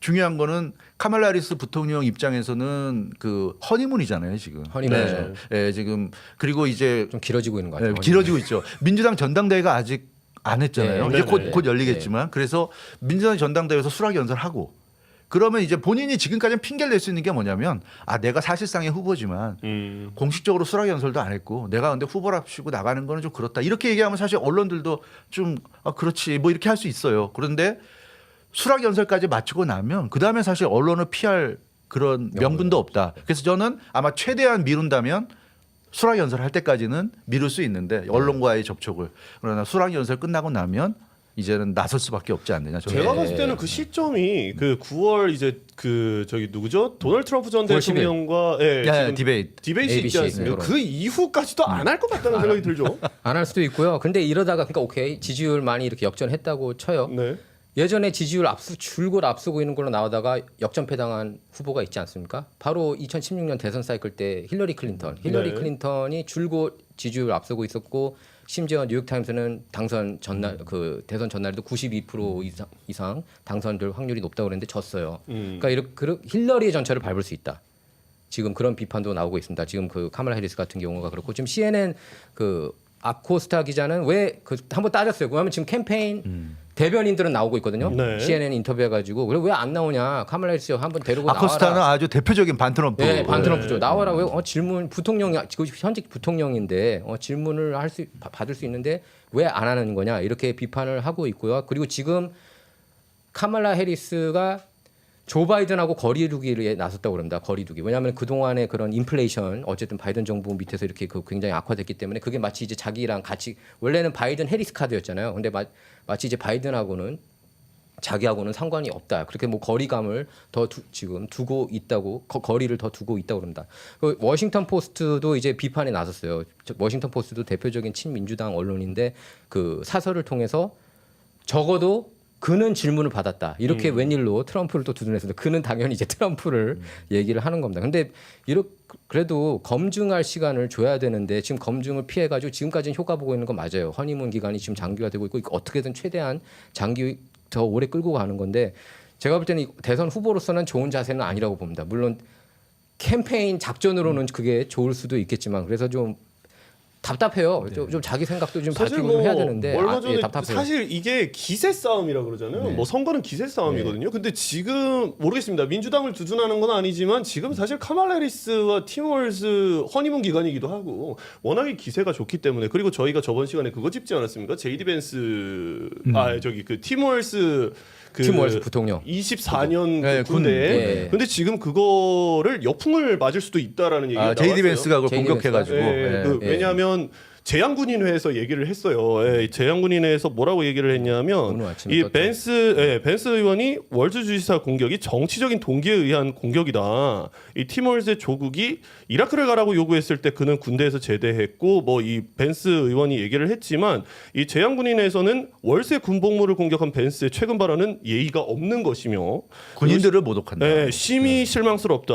중요한 거는 카말라 해리스 부통령 입장에서는 그 허니문이잖아요 지금. 허니문이죠. 네, 지금 그리고 이제 좀 길어지고 있는 것 같아요. 길어지고 있죠. 민주당 전당대회가 아직 안 했잖아요. 네, 이제 네, 곧 열리겠지만 그래서 민주당 전당대회에서 수락 연설하고 그러면 이제 본인이 지금까지는 핑계를 낼 수 있는 게 뭐냐면 아 내가 사실상의 후보지만 공식적으로 수락 연설도 안 했고 내가 근데 후보랍시고 나가는 거는 좀 그렇다 이렇게 얘기하면 사실 언론들도 좀 그렇지 뭐 이렇게 할 수 있어요. 그런데 수락 연설까지 마치고 나면 그 다음에 사실 언론을 피할 그런 명분도 없다. 그래서 저는 아마 최대한 미룬다면 수락 연설 할 때까지는 미룰 수 있는데 언론과의 접촉을 그러나 수락 연설 끝나고 나면 이제는 나설 수밖에 없지 않느냐. 저는. 제가 봤을 때는 그 시점이 그 9월 이제 그 저기 누구죠? 도널드 트럼프 전 9월 10일. 대통령과 예, 지금 디베이트. 있지 ABC 않습니까? 토론. 그 이후까지도 안 할 것 같다는 생각이 들죠. 안 할 수도 있고요. 근데 이러다가 그러니까 오케이 지지율 많이 이렇게 역전했다고 쳐요. 네. 예전에 지지율 줄곧 앞서고 있는 걸로 나오다가 역전패당한 후보가 있지 않습니까? 바로 2016년 대선 사이클 때 힐러리 클린턴이 줄곧 지지율 앞서고 있었고 심지어 뉴욕타임스는 당선 전날 그 대선 전날에도 92% 이상 당선될 확률이 높다고 그랬는데 졌어요. 그러니까 이렇게 힐러리의 전철을 밟을 수 있다. 지금 그런 비판도 나오고 있습니다. 지금 그 카말라 해리스 같은 경우가 그렇고 지금 CNN 그 아코스타 기자는 왜 그 한번 따졌어요. 왜냐하면 지금 캠페인 대변인들은 나오고 있거든요. 네. CNN 인터뷰해가지고 그래 왜 안 나오냐 카말라 해리스 한번 데리고 아코스타는 나와라. 아주 대표적인 반트럼프. 네, 반트럼프죠. 나와라. 왜 질문 부통령이 지금 현직 부통령인데 질문을 받을 수 있는데 왜 안 하는 거냐 이렇게 비판을 하고 있고요. 그리고 지금 카말라 해리스가 조 바이든하고 거리두기에 나섰다고 그럽니다. 거리두기. 왜냐하면 그동안의 그런 인플레이션 어쨌든 바이든 정부 밑에서 이렇게 굉장히 악화됐기 때문에 그게 마치 이제 자기랑 같이 원래는 바이든 해리스 카드였잖아요. 근데 마치 이제 바이든하고는 자기하고는 상관이 없다. 그렇게 뭐 거리감을 더 지금 두고 있다고 거리를 더 두고 있다고 그런다. 그 워싱턴 포스트도 이제 비판에 나섰어요. 워싱턴 포스트도 대표적인 친민주당 언론인데 그 사설을 통해서 적어도 그는 질문을 받았다. 이렇게 웬일로 트럼프를 또 두둔했는데 그는 당연히 이제 트럼프를 얘기를 하는 겁니다. 근데 이렇게 그래도 검증할 시간을 줘야 되는데 지금 검증을 피해가지고 지금까지는 효과 보고 있는 건 맞아요. 허니문 기간이 지금 장기화 되고 있고 어떻게든 최대한 장기 더 오래 끌고 가는 건데 제가 볼 때는 이 대선 후보로서는 좋은 자세는 아니라고 봅니다. 물론 캠페인 작전으로는 그게 좋을 수도 있겠지만 그래서 좀 답답해요. 좀 자기 생각도 좀 사실 밝히고 뭐 해야 되는데 얼마 전에 답답해요. 사실 이게 기세 싸움이라 그러잖아요. 네. 뭐 선거는 기세 싸움이거든요. 근데 지금 모르겠습니다. 민주당을 두둔하는 건 아니지만 지금 사실 카말라 해리스와 팀 월즈 허니문 기간이기도 하고 워낙에 기세가 좋기 때문에 그리고 저희가 저번 시간에 그거 짚지 않았습니까? 제이디 벤스 그 팀 월즈 팀 월즈 부통령 24년 네, 그 군대. 네. 근데 지금 그거를 역풍을 맞을 수도 있다라는 얘기가 나왔어요. 제이디 벤스가 그걸 제이디 공격해가지고 예, 그 예. 왜냐하면 재향군인회에서 얘기를 했어요. 예, 재향군인회에서 뭐라고 얘기를 했냐면 오늘 아침에 이 떴죠. 벤스 의원이 월즈 주지사 공격이 정치적인 동기에 의한 공격이다. 이 팀월즈의 조국이 이라크를 가라고 요구했을 때 그는 군대에서 제대했고 뭐 이 벤스 의원이 얘기를 했지만 이 재향군인회에서는 월세 군복무를 공격한 벤스의 최근 발언은 예의가 없는 것이며 군인들을 모독한다. 네, 심히 실망스럽다.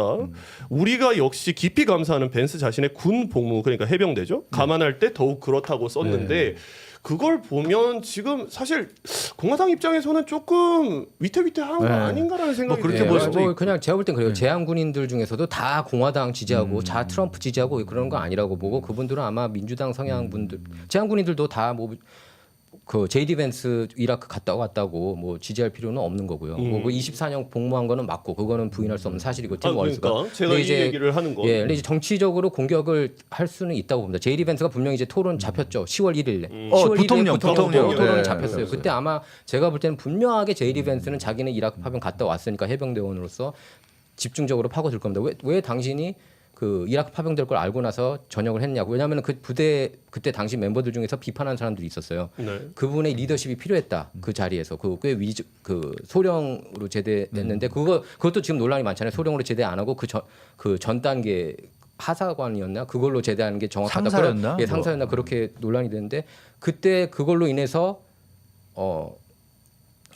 우리가 역시 깊이 감사하는 벤스 자신의 군 복무 그러니까 해병대죠. 감안할 때 더욱 그렇다고 썼는데 그걸 보면 지금 사실 공화당 입장에서는 조금 위태위태한 거 네. 아닌가라는 생각이 그렇게 들어요. 볼 수도 있고. 그냥 제가 볼 땐 그래요. 재향군인들 중에서도 다 공화당 지지하고 자 트럼프 지지하고 그런 거 아니라고 보고 그분들은 아마 민주당 성향 분들 재향군인들도 다 뭐 그 제이디 벤스 이라크 갔다 왔다고 뭐 지지할 필요는 없는 거고요. 뭐그 24년 복무한 거는 맞고 그거는 부인할 수 없는 사실이고 팀 월즈가. 그러니까 제가 근데 이 얘기를 하는 거. 예, 근데 이제 정치적으로 공격을 할 수는 있다고 봅니다. 제이디 벤스가 분명히 이제 토론 잡혔죠. 10월 1일에. 10월 1일에 부통령. 토론 예, 잡혔어요. 그때 아마 제가 볼 때는 분명하게 제이디 벤스는 자기는 이라크 파병 갔다 왔으니까 해병대원으로서 집중적으로 파고들 겁니다. 왜 당신이 그 이라크 파병될 걸 알고 나서 전역을 했냐고. 왜냐하면 그 부대 그때 당시 멤버들 중에서 비판한 사람들이 있었어요. 네. 그분의 리더십이 필요했다. 그 자리에서 꽤 그 소령으로 제대했는데 그것도 지금 논란이 많잖아요. 소령으로 제대 안 하고 그 전 단계 하사관이었나 그걸로 제대하는 게 정확하다. 상사였나? 예, 상사였나 그렇게 논란이 됐는데 그때 그걸로 인해서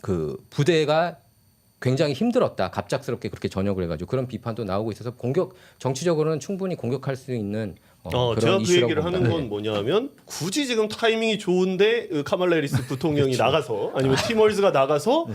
그 부대가 굉장히 힘들었다. 갑작스럽게 그렇게 전역을 해가지고 그런 비판도 나오고 있어서 정치적으로는 충분히 공격할 수 있는 그런 제가 그 이슈라고 얘기를 봅니다. 하는 건 뭐냐면 굳이 지금 타이밍이 좋은데 카말라 해리스 부통령이 나가서 아니면 팀 월즈가 나가서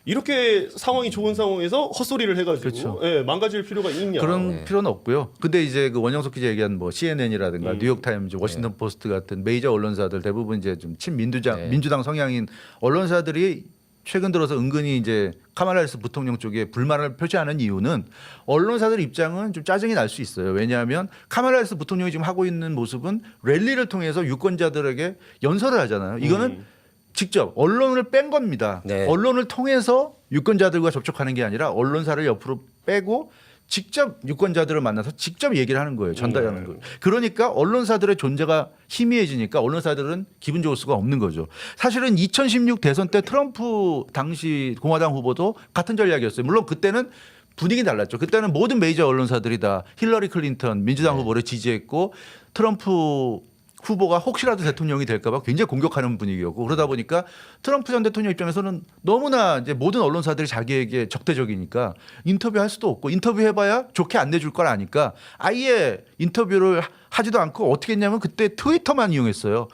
이렇게 상황이 좋은 상황에서 헛소리를 해가지고 그렇죠. 예, 망가질 필요가 있냐. 그런 필요는 없고요. 근데 이제 그 원영석 기자 얘기한 뭐 CNN이라든가 뉴욕 타임즈, 워싱턴 포스트 같은 메이저 언론사들 대부분 이제 좀 민주당 성향인 언론사들이 최근 들어서 은근히 이제 카말라 해리스 부통령 쪽에 불만을 표시하는 이유는 언론사들 입장은 좀 짜증이 날 수 있어요. 왜냐하면 카말라 해리스 부통령이 지금 하고 있는 모습은 랠리를 통해서 유권자들에게 연설을 하잖아요. 이거는 직접 언론을 뺀 겁니다. 네. 언론을 통해서 유권자들과 접촉하는 게 아니라 언론사를 옆으로 빼고 직접 유권자들을 만나서 직접 얘기를 하는 거예요. 전달하는 거예요. 그러니까 언론사들의 존재가 희미해지니까 언론사들은 기분 좋을 수가 없는 거죠. 사실은 2016 대선 때 트럼프 당시 공화당 후보도 같은 전략이었어요. 물론 그때는 분위기 달랐죠. 그때는 모든 메이저 언론사들이 다 힐러리 클린턴 민주당 후보를 지지했고 트럼프 후보가 혹시라도 대통령이 될까봐 굉장히 공격하는 분위기였고 그러다 보니까 트럼프 전 대통령 입장에서는 너무나 이제 모든 언론사들이 자기에게 적대적이니까 인터뷰할 수도 없고 인터뷰해봐야 좋게 안 내줄 걸 아니까 아예 인터뷰를 하지도 않고 어떻게 했냐면 그때 트위터만 이용했어요.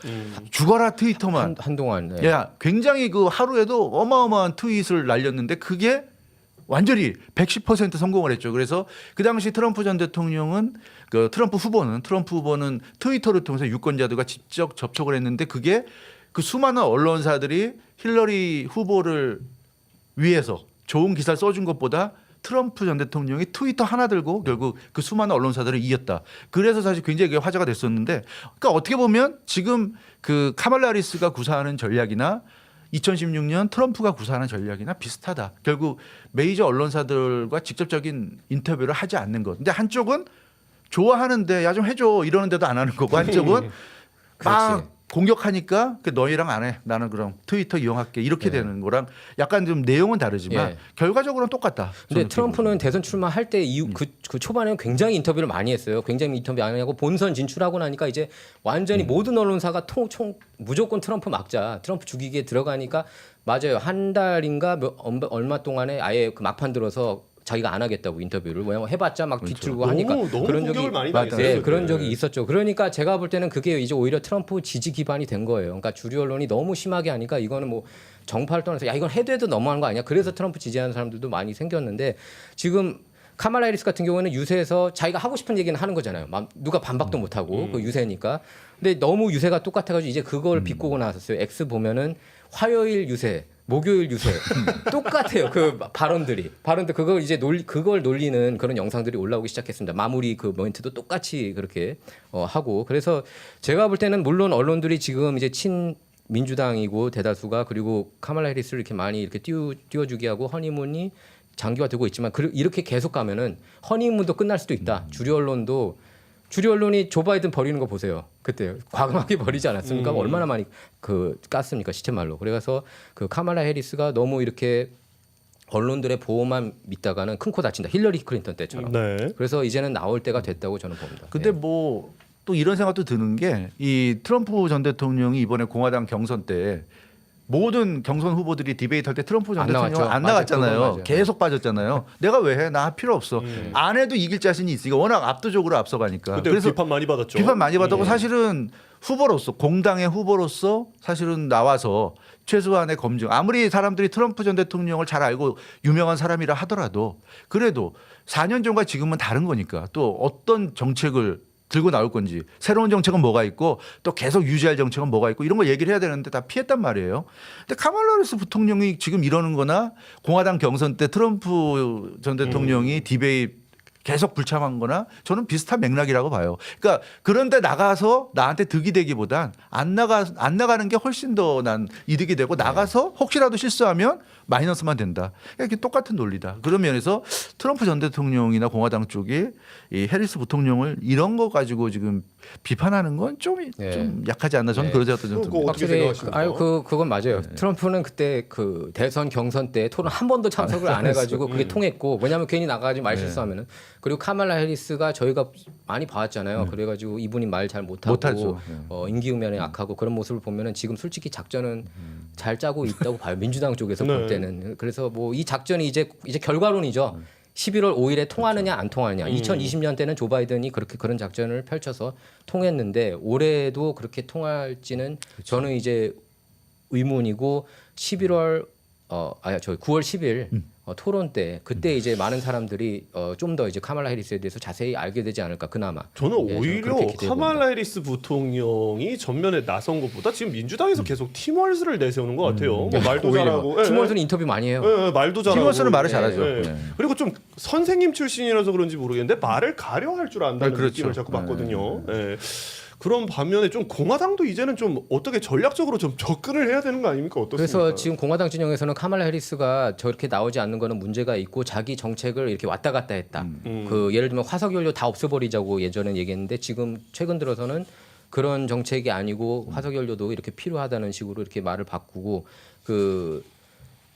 죽어라 트위터만. 한동안 야, 굉장히 그 하루에도 어마어마한 트윗을 날렸는데 그게 완전히 110% 성공을 했죠. 그래서 그 당시 트럼프 전 대통령은 트럼프 후보는 트위터를 통해서 유권자들과 직접 접촉을 했는데 그게 그 수많은 언론사들이 힐러리 후보를 위해서 좋은 기사를 써준 것보다 트럼프 전 대통령이 트위터 하나 들고 결국 그 수많은 언론사들을 이겼다. 그래서 사실 굉장히 화제가 됐었는데 그러니까 어떻게 보면 지금 그 카말라 해리스가 구사하는 전략이나 2016년 트럼프가 구사하는 전략이나 비슷하다. 결국 메이저 언론사들과 직접적인 인터뷰를 하지 않는 것. 근데 한쪽은 좋아하는데 야 좀 해줘 이러는데도 안 하는 거고 한쪽은 막 공격하니까 너희랑 안 해. 나는 그럼 트위터 이용할게. 이렇게 되는 거랑 약간 좀 내용은 다르지만 결과적으로는 똑같다. 근데 저는 트럼프는 대선 출마할 때 이후 그 초반에는 굉장히 인터뷰를 많이 했어요. 굉장히 인터뷰 많이 하고 본선 진출하고 나니까 이제 완전히 모든 언론사가 무조건 트럼프 막자, 트럼프 죽이기에 들어가니까 맞아요. 한 달인가 얼마 동안에 아예 그 막판 들어서 자기가 안 하겠다고 인터뷰를 왜냐면 해봤자 막 뒤틀고 하니까 너무 그런 공격을 적이 많이 당했어요. 네, 그런 그때. 적이 있었죠. 그러니까 제가 볼 때는 그게 이제 오히려 트럼프 지지 기반이 된 거예요. 그러니까 주류 언론이 너무 심하게 하니까 이거는 뭐 정파를 떠나서 야 이건 해도 너무한 거 아니야. 그래서 트럼프 지지하는 사람들도 많이 생겼는데 지금 카말라 해리스 같은 경우에는 유세에서 자기가 하고 싶은 얘기는 하는 거잖아요. 누가 반박도 못 하고 그 유세니까. 근데 너무 유세가 똑같아가지고 이제 그걸 비꼬고 나왔었어요. X 보면은 화요일 유세. 목요일 유세 똑같아요. 그 발언들 그걸 이제 그걸 놀리는 그런 영상들이 올라오기 시작했습니다. 마무리 그 멘트도 똑같이 그렇게 하고 그래서 제가 볼 때는 물론 언론들이 지금 이제 친민주당이고 대다수가 그리고 카말라 해리스를 이렇게 많이 이렇게 띄워주게 하고 허니문이 장기화되고 있지만 이렇게 계속 가면은 허니문도 끝날 수도 있다. 주류 언론이 조 바이든 버리는 거 보세요. 그때 과감하게 버리지 않았습니까? 얼마나 많이 그 깠습니까? 시체말로. 그래서 그 카말라 해리스가 너무 이렇게 언론들의 보호만 믿다가는 큰 코 다친다. 힐러리 클린턴 때처럼. 네. 그래서 이제는 나올 때가 됐다고 저는 봅니다. 근데 예. 뭐 또 이런 생각도 드는 게 이 트럼프 전 대통령이 이번에 공화당 경선 때 모든 경선 후보들이 디베이트 할 때 트럼프 전 안 대통령 나왔죠. 안 맞아요. 나갔잖아요. 그건 맞아요. 계속 빠졌잖아요. 내가 왜 해? 나 필요 없어. 안 해도 이길 자신이 있으니까 워낙 압도적으로 앞서가니까. 그때 그래서 비판 많이 받았죠. 비판 많이 받았고 사실은 후보로서 공당의 후보로서 사실은 나와서 최소한의 검증 아무리 사람들이 트럼프 전 대통령을 잘 알고 유명한 사람이라 하더라도 그래도 4년 전과 지금은 다른 거니까 또 어떤 정책을 들고 나올 건지 새로운 정책은 뭐가 있고 또 계속 유지할 정책은 뭐가 있고 이런 거 얘기를 해야 되는데 다 피했단 말이에요. 근데 카말라 해리스 부통령이 지금 이러는 거나 공화당 경선 때 트럼프 전 대통령이 디베이트 계속 불참한 거나 저는 비슷한 맥락이라고 봐요. 그러니까 그런데 나가서 나한테 득이 되기보단 안 나가는 게 훨씬 더 난 이득이 되고 나가서 혹시라도 실수하면 마이너스만 된다. 이렇게 똑같은 논리다. 그런 면에서 트럼프 전 대통령이나 공화당 쪽이 이 해리스 부통령을 이런 거 가지고 지금 비판하는 건 좀 약하지 않나 저는 그런 생각도 좀 그거 듭니다. 어떻게 확실히 생각하십니까? 그건 맞아요. 트럼프는 그때 그 대선 경선 때 토론 한 번도 참석을 안 해가지고 그게 통했고 왜냐하면 괜히 나가가지고 말 실수하면은 그리고 카말라 해리스가 저희가 많이 봐왔잖아요. 그래가지고 이분이 말 잘 못하죠. 못하고 임기응변에 약하고 그런 모습을 보면은 지금 솔직히 작전은 잘 짜고 있다고 봐요. 민주당 쪽에서 볼 때는 그래서 뭐 이 작전이 이제 결과론이죠. 11월 5일에 통하느냐 안 통하느냐. 2020년 때는 조 바이든이 그런 작전을 펼쳐서 통했는데 올해도 그렇게 통할지는 저는 이제 의문이고 9월 10일 토론 때 그때 이제 많은 사람들이 좀 더 이제 카말라 해리스에 대해서 자세히 알게 되지 않을까 그나마. 저는 예, 오히려 그렇게 기대해 카말라 해리스 부통령이 전면에 나선 것보다 지금 민주당에서 계속 팀월스를 내세우는 것 같아요. 뭐 말도 오히려 잘하고, 팀월스는 인터뷰 많이 해요. 말도 잘하고. 팀워스는 말을 잘하죠. 예. 네. 그리고 좀 선생님 출신이라서 그런지 모르겠는데 말을 가려할 줄 안다는 그렇죠. 느낌을 자꾸 받거든요. 예. 그런 반면에 좀 공화당도 이제는 좀 어떻게 전략적으로 좀 접근을 해야 되는 거 아닙니까? 어떻습니까? 그래서 지금 공화당 진영에서는 카말라 해리스가 저렇게 나오지 않는 거는 문제가 있고 자기 정책을 이렇게 왔다 갔다 했다. 그 예를 들면 화석연료 다 없애버리자고 예전에 얘기했는데 지금 최근 들어서는 그런 정책이 아니고 화석연료도 이렇게 필요하다는 식으로 이렇게 말을 바꾸고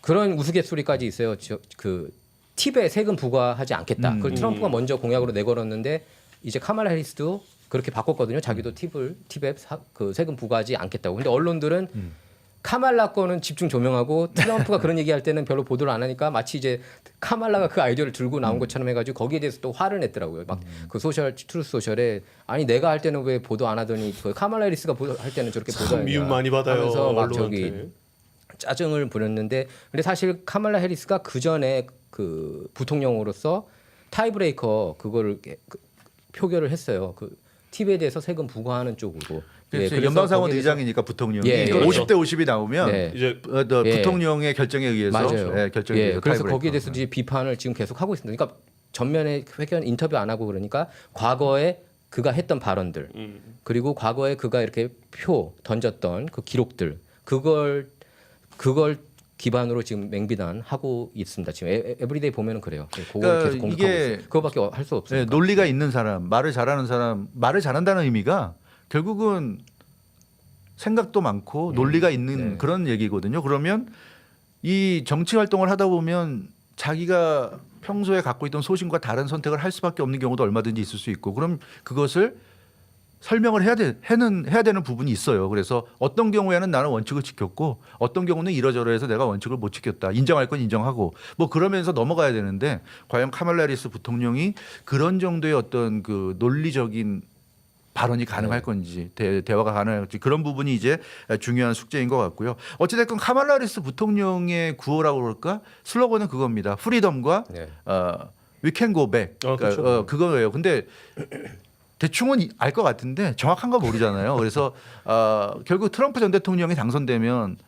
그런 우스갯소리까지 있어요. 그 팁에 세금 부과하지 않겠다. 그걸 트럼프가 먼저 공약으로 내걸었는데 이제 카말라 해리스도 그렇게 바꿨거든요. 자기도 팁에 그 세금 부과하지 않겠다고. 근데 언론들은 카말라 거는 집중 조명하고 트럼프가 그런 얘기할 때는 별로 보도를 안 하니까 마치 이제 카말라가 그 아이디어를 들고 나온 것처럼 해가지고 거기에 대해서 또 화를 냈더라고요. 막 그 트루스 소셜에 아니 내가 할 때는 왜 보도 안 하더니 그 카말라 해리스가 할 때는 저렇게 참 보도하냐 미움 많이 받아요. 하면서 막 언론한테. 짜증을 부렸는데 근데 사실 카말라 해리스가 그 전에 그 부통령으로서 타이브레이커 그거를 표결을 했어요. 그 팁에 대해서 세금 부과하는 쪽으로. 그래서 연방상원 거기에 대해서- 의장이니까 부통령이 예, 그러니까 그렇죠. 50대 50이 나오면 네. 이제 부통령의 결정에 의해서 맞아요. 결정에 예, 의해서 그래서 타이브레이커. 거기에 대해서 이제 비판을 지금 계속 하고 있습니다. 그러니까 전면에 회견 인터뷰 안 하고 그러니까 과거에 그가 했던 발언들 그리고 과거에 그가 이렇게 표 던졌던 그 기록들 그걸 기반으로 지금 맹비난하고 있습니다. 지금 에브리데이 보면은 그래요. 그걸 그러니까 계속 공격하고 이게 있어요. 그거밖에 할 수 없어요. 네, 논리가 있는 사람, 말을 잘하는 사람, 말을 잘한다는 의미가 결국은 생각도 많고 논리가 있는 그런 얘기거든요. 그러면 이 정치 활동을 하다 보면 자기가 평소에 갖고 있던 소신과 다른 선택을 할 수밖에 없는 경우도 얼마든지 있을 수 있고 그럼 그것을 설명을 해야 되는 부분이 있어요. 그래서 어떤 경우에는 나는 원칙을 지켰고 어떤 경우는 이러저러해서 내가 원칙을 못 지켰다. 인정할 건 인정하고 뭐 그러면서 넘어가야 되는데 과연 카말라 해리스 부통령이 그런 정도의 어떤 그 논리적인 발언이 가능할 건지 대화가 가능할지 그런 부분이 이제 중요한 숙제인 것 같고요. 어찌됐건 카말라 해리스 부통령의 구호라고 그럴까 슬로건은 그겁니다. 프리덤과 We can go back. 그렇죠. 그거예요. 근데 대충은 알 것 같은데 정확한 거 모르잖아요. 그래서 결국 트럼프 전 대통령이 당선되면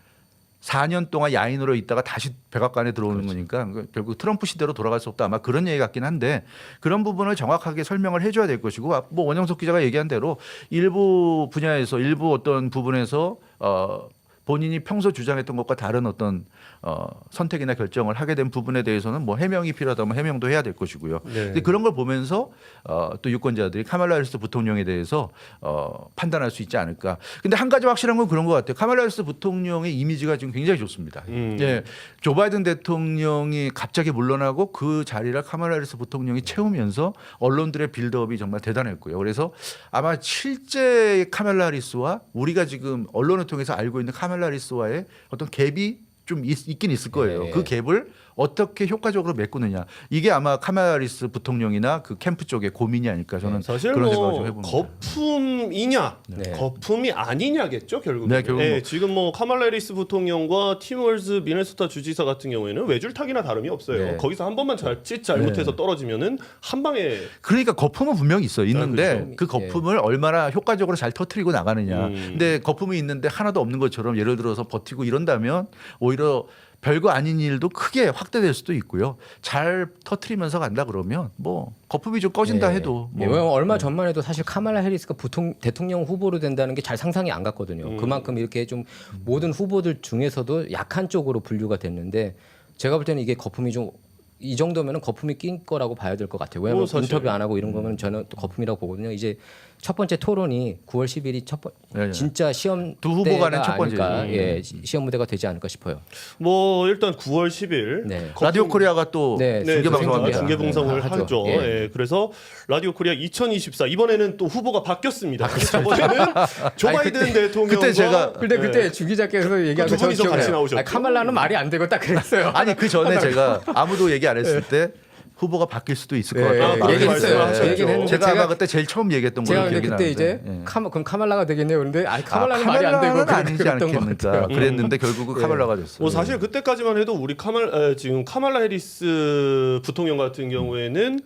4년 동안 야인으로 있다가 다시 백악관에 들어오는 거니까 결국 트럼프 시대로 돌아갈 수 없다. 아마 그런 얘기 같긴 한데 그런 부분을 정확하게 설명을 해줘야 될 것이고 뭐 원영석 기자가 얘기한 대로 일부 분야에서 일부 어떤 부분에서 본인이 평소 주장했던 것과 다른 어떤 선택이나 결정을 하게 된 부분에 대해서는 뭐 해명이 필요하다면 해명도 해야 될 것이고요. 네. 근데 그런 걸 보면서 또 유권자들이 카말라 해리스 부통령에 대해서 판단할 수 있지 않을까. 근데 한 가지 확실한 건 그런 것 같아요. 카말라 해리스 부통령의 이미지가 지금 굉장히 좋습니다. 예, 조 바이든 대통령이 갑자기 물러나고 그 자리를 카말라 해리스 부통령이 채우면서 언론들의 빌드업이 정말 대단했고요. 그래서 아마 실제 카말라 해리스와 우리가 지금 언론을 통해서 알고 있는 카말라 해리스와의 어떤 갭이 좀 있긴 있을 거예요. 네. 그 갭을 어떻게 효과적으로 메꾸느냐. 이게 아마 카말라 해리스 부통령이나 그 캠프 쪽의 고민이 아닐까 저는 사실 그런 생각을 좀 뭐 해봅니다. 거품이냐 네. 거품이 아니냐겠죠 결국. 네, 결국 뭐. 지금 뭐 카말라 해리스 부통령과 팀 월즈 미네소타 주지사 같은 경우에는 외줄타기나 다름이 없어요. 네. 거기서 한 번만 잘못해서 떨어지면은 한 방에 그러니까 거품은 분명히 있어요. 있는데 그렇죠. 그 거품을 얼마나 효과적으로 잘 터트리고 나가느냐. 음. 근데 거품이 있는데 하나도 없는 것처럼 예를 들어서 버티고 이런다면 오히려 별거 아닌 일도 크게 확대될 수도 있고요. 잘 터트리면서 간다 그러면 뭐 거품이 좀 꺼진다 해도 예, 뭐 얼마 전만 해도 사실 카말라 해리스가 대통령 후보로 된다는 게 잘 상상이 안 갔거든요. 그만큼 이렇게 좀 모든 후보들 중에서도 약한 쪽으로 분류가 됐는데 제가 볼 때는 이게 거품이 좀 이 정도면은 거품이 낀 거라고 봐야 될 것 같아요. 왜냐하면 사실. 인터뷰 안 하고 이런 거면 저는 또 거품이라고 보거든요. 이제 첫 번째 토론이 9월 10일이 네, 네. 진짜 시험 두 후보 간의 첫 번째. 아닐까, 예, 시험 무대가 되지 않을까 싶어요. 뭐 일단 9월 10일 네. 라디오 코리아가 또 네, 중계 방송합니다. 중계 방송을 하죠. 하죠. 예. 예, 그래서 라디오 코리아 2024 이번에는 또 후보가 바뀌었습니다. 저번에는 조 바이든 대통령과 그때 제가 근데 그때 주 기자께서 얘기한 두 분이서 같이 나오셨죠? 카말라는 말이 안 되고 딱 그랬어요. 아니 그 전에 제가 아무도 얘기 안 했을 때 후보가 바뀔 수도 있을 것 예, 같다고 예, 얘기했어요. 말했어요. 얘기는 했는데 제가 아마 제가- 그때 제일 처음 얘기했던 제가 걸로 근데 기억이 그때 나는데. 이제 예. 그럼 카말라가 되겠네요. 그런데 카말라는 말이 안 카멜라는 되고 아니지 그랬던 것 않겠는가. 같아요. 그랬는데 결국은 카멜라가 됐어요. 뭐 사실 그때까지만 해도 우리 지금 카말라 해리스 부통령 같은 경우에는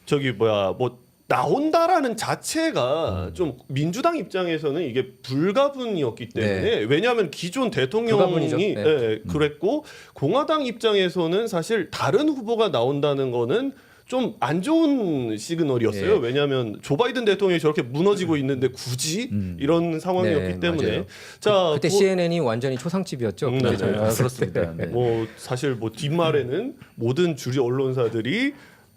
저기 뭐 나온다라는 자체가 좀 민주당 입장에서는 이게 불가분이었기 때문에 왜냐하면 기존 대통령이 불가분이죠. 네. 예, 그랬고 공화당 입장에서는 사실 다른 후보가 나온다는 거는 좀 안 좋은 시그널이었어요. 네. 왜냐하면 조 바이든 대통령이 저렇게 무너지고 있는데 굳이 이런 상황이었기 네, 때문에 맞아요. 자 그때 CNN이 완전히 초상집이었죠. 네, 그때 네. 저희가 봤을 그렇습니다. 때. 네. 뭐 사실 뭐 뒷말에는 모든 주류 언론사들이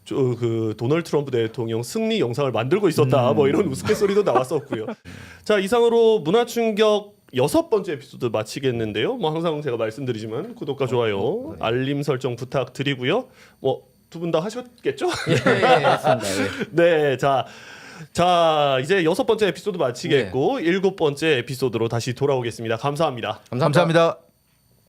그 도널드 트럼프 대통령 승리 영상을 만들고 있었다. 뭐 이런 우스갯소리도 나왔었고요. 자, 이상으로 문화 충격 6번째 에피소드 마치겠는데요. 뭐 항상 제가 말씀드리지만 구독과 좋아요, 알림 설정 부탁드리고요. 뭐 두 분 다 하셨겠죠? 예, 했습니다. 예. 네, 자 이제 6번째 에피소드 마치겠고 7번째 에피소드로 다시 돌아오겠습니다. 감사합니다. 감사합니다. 감사합니다.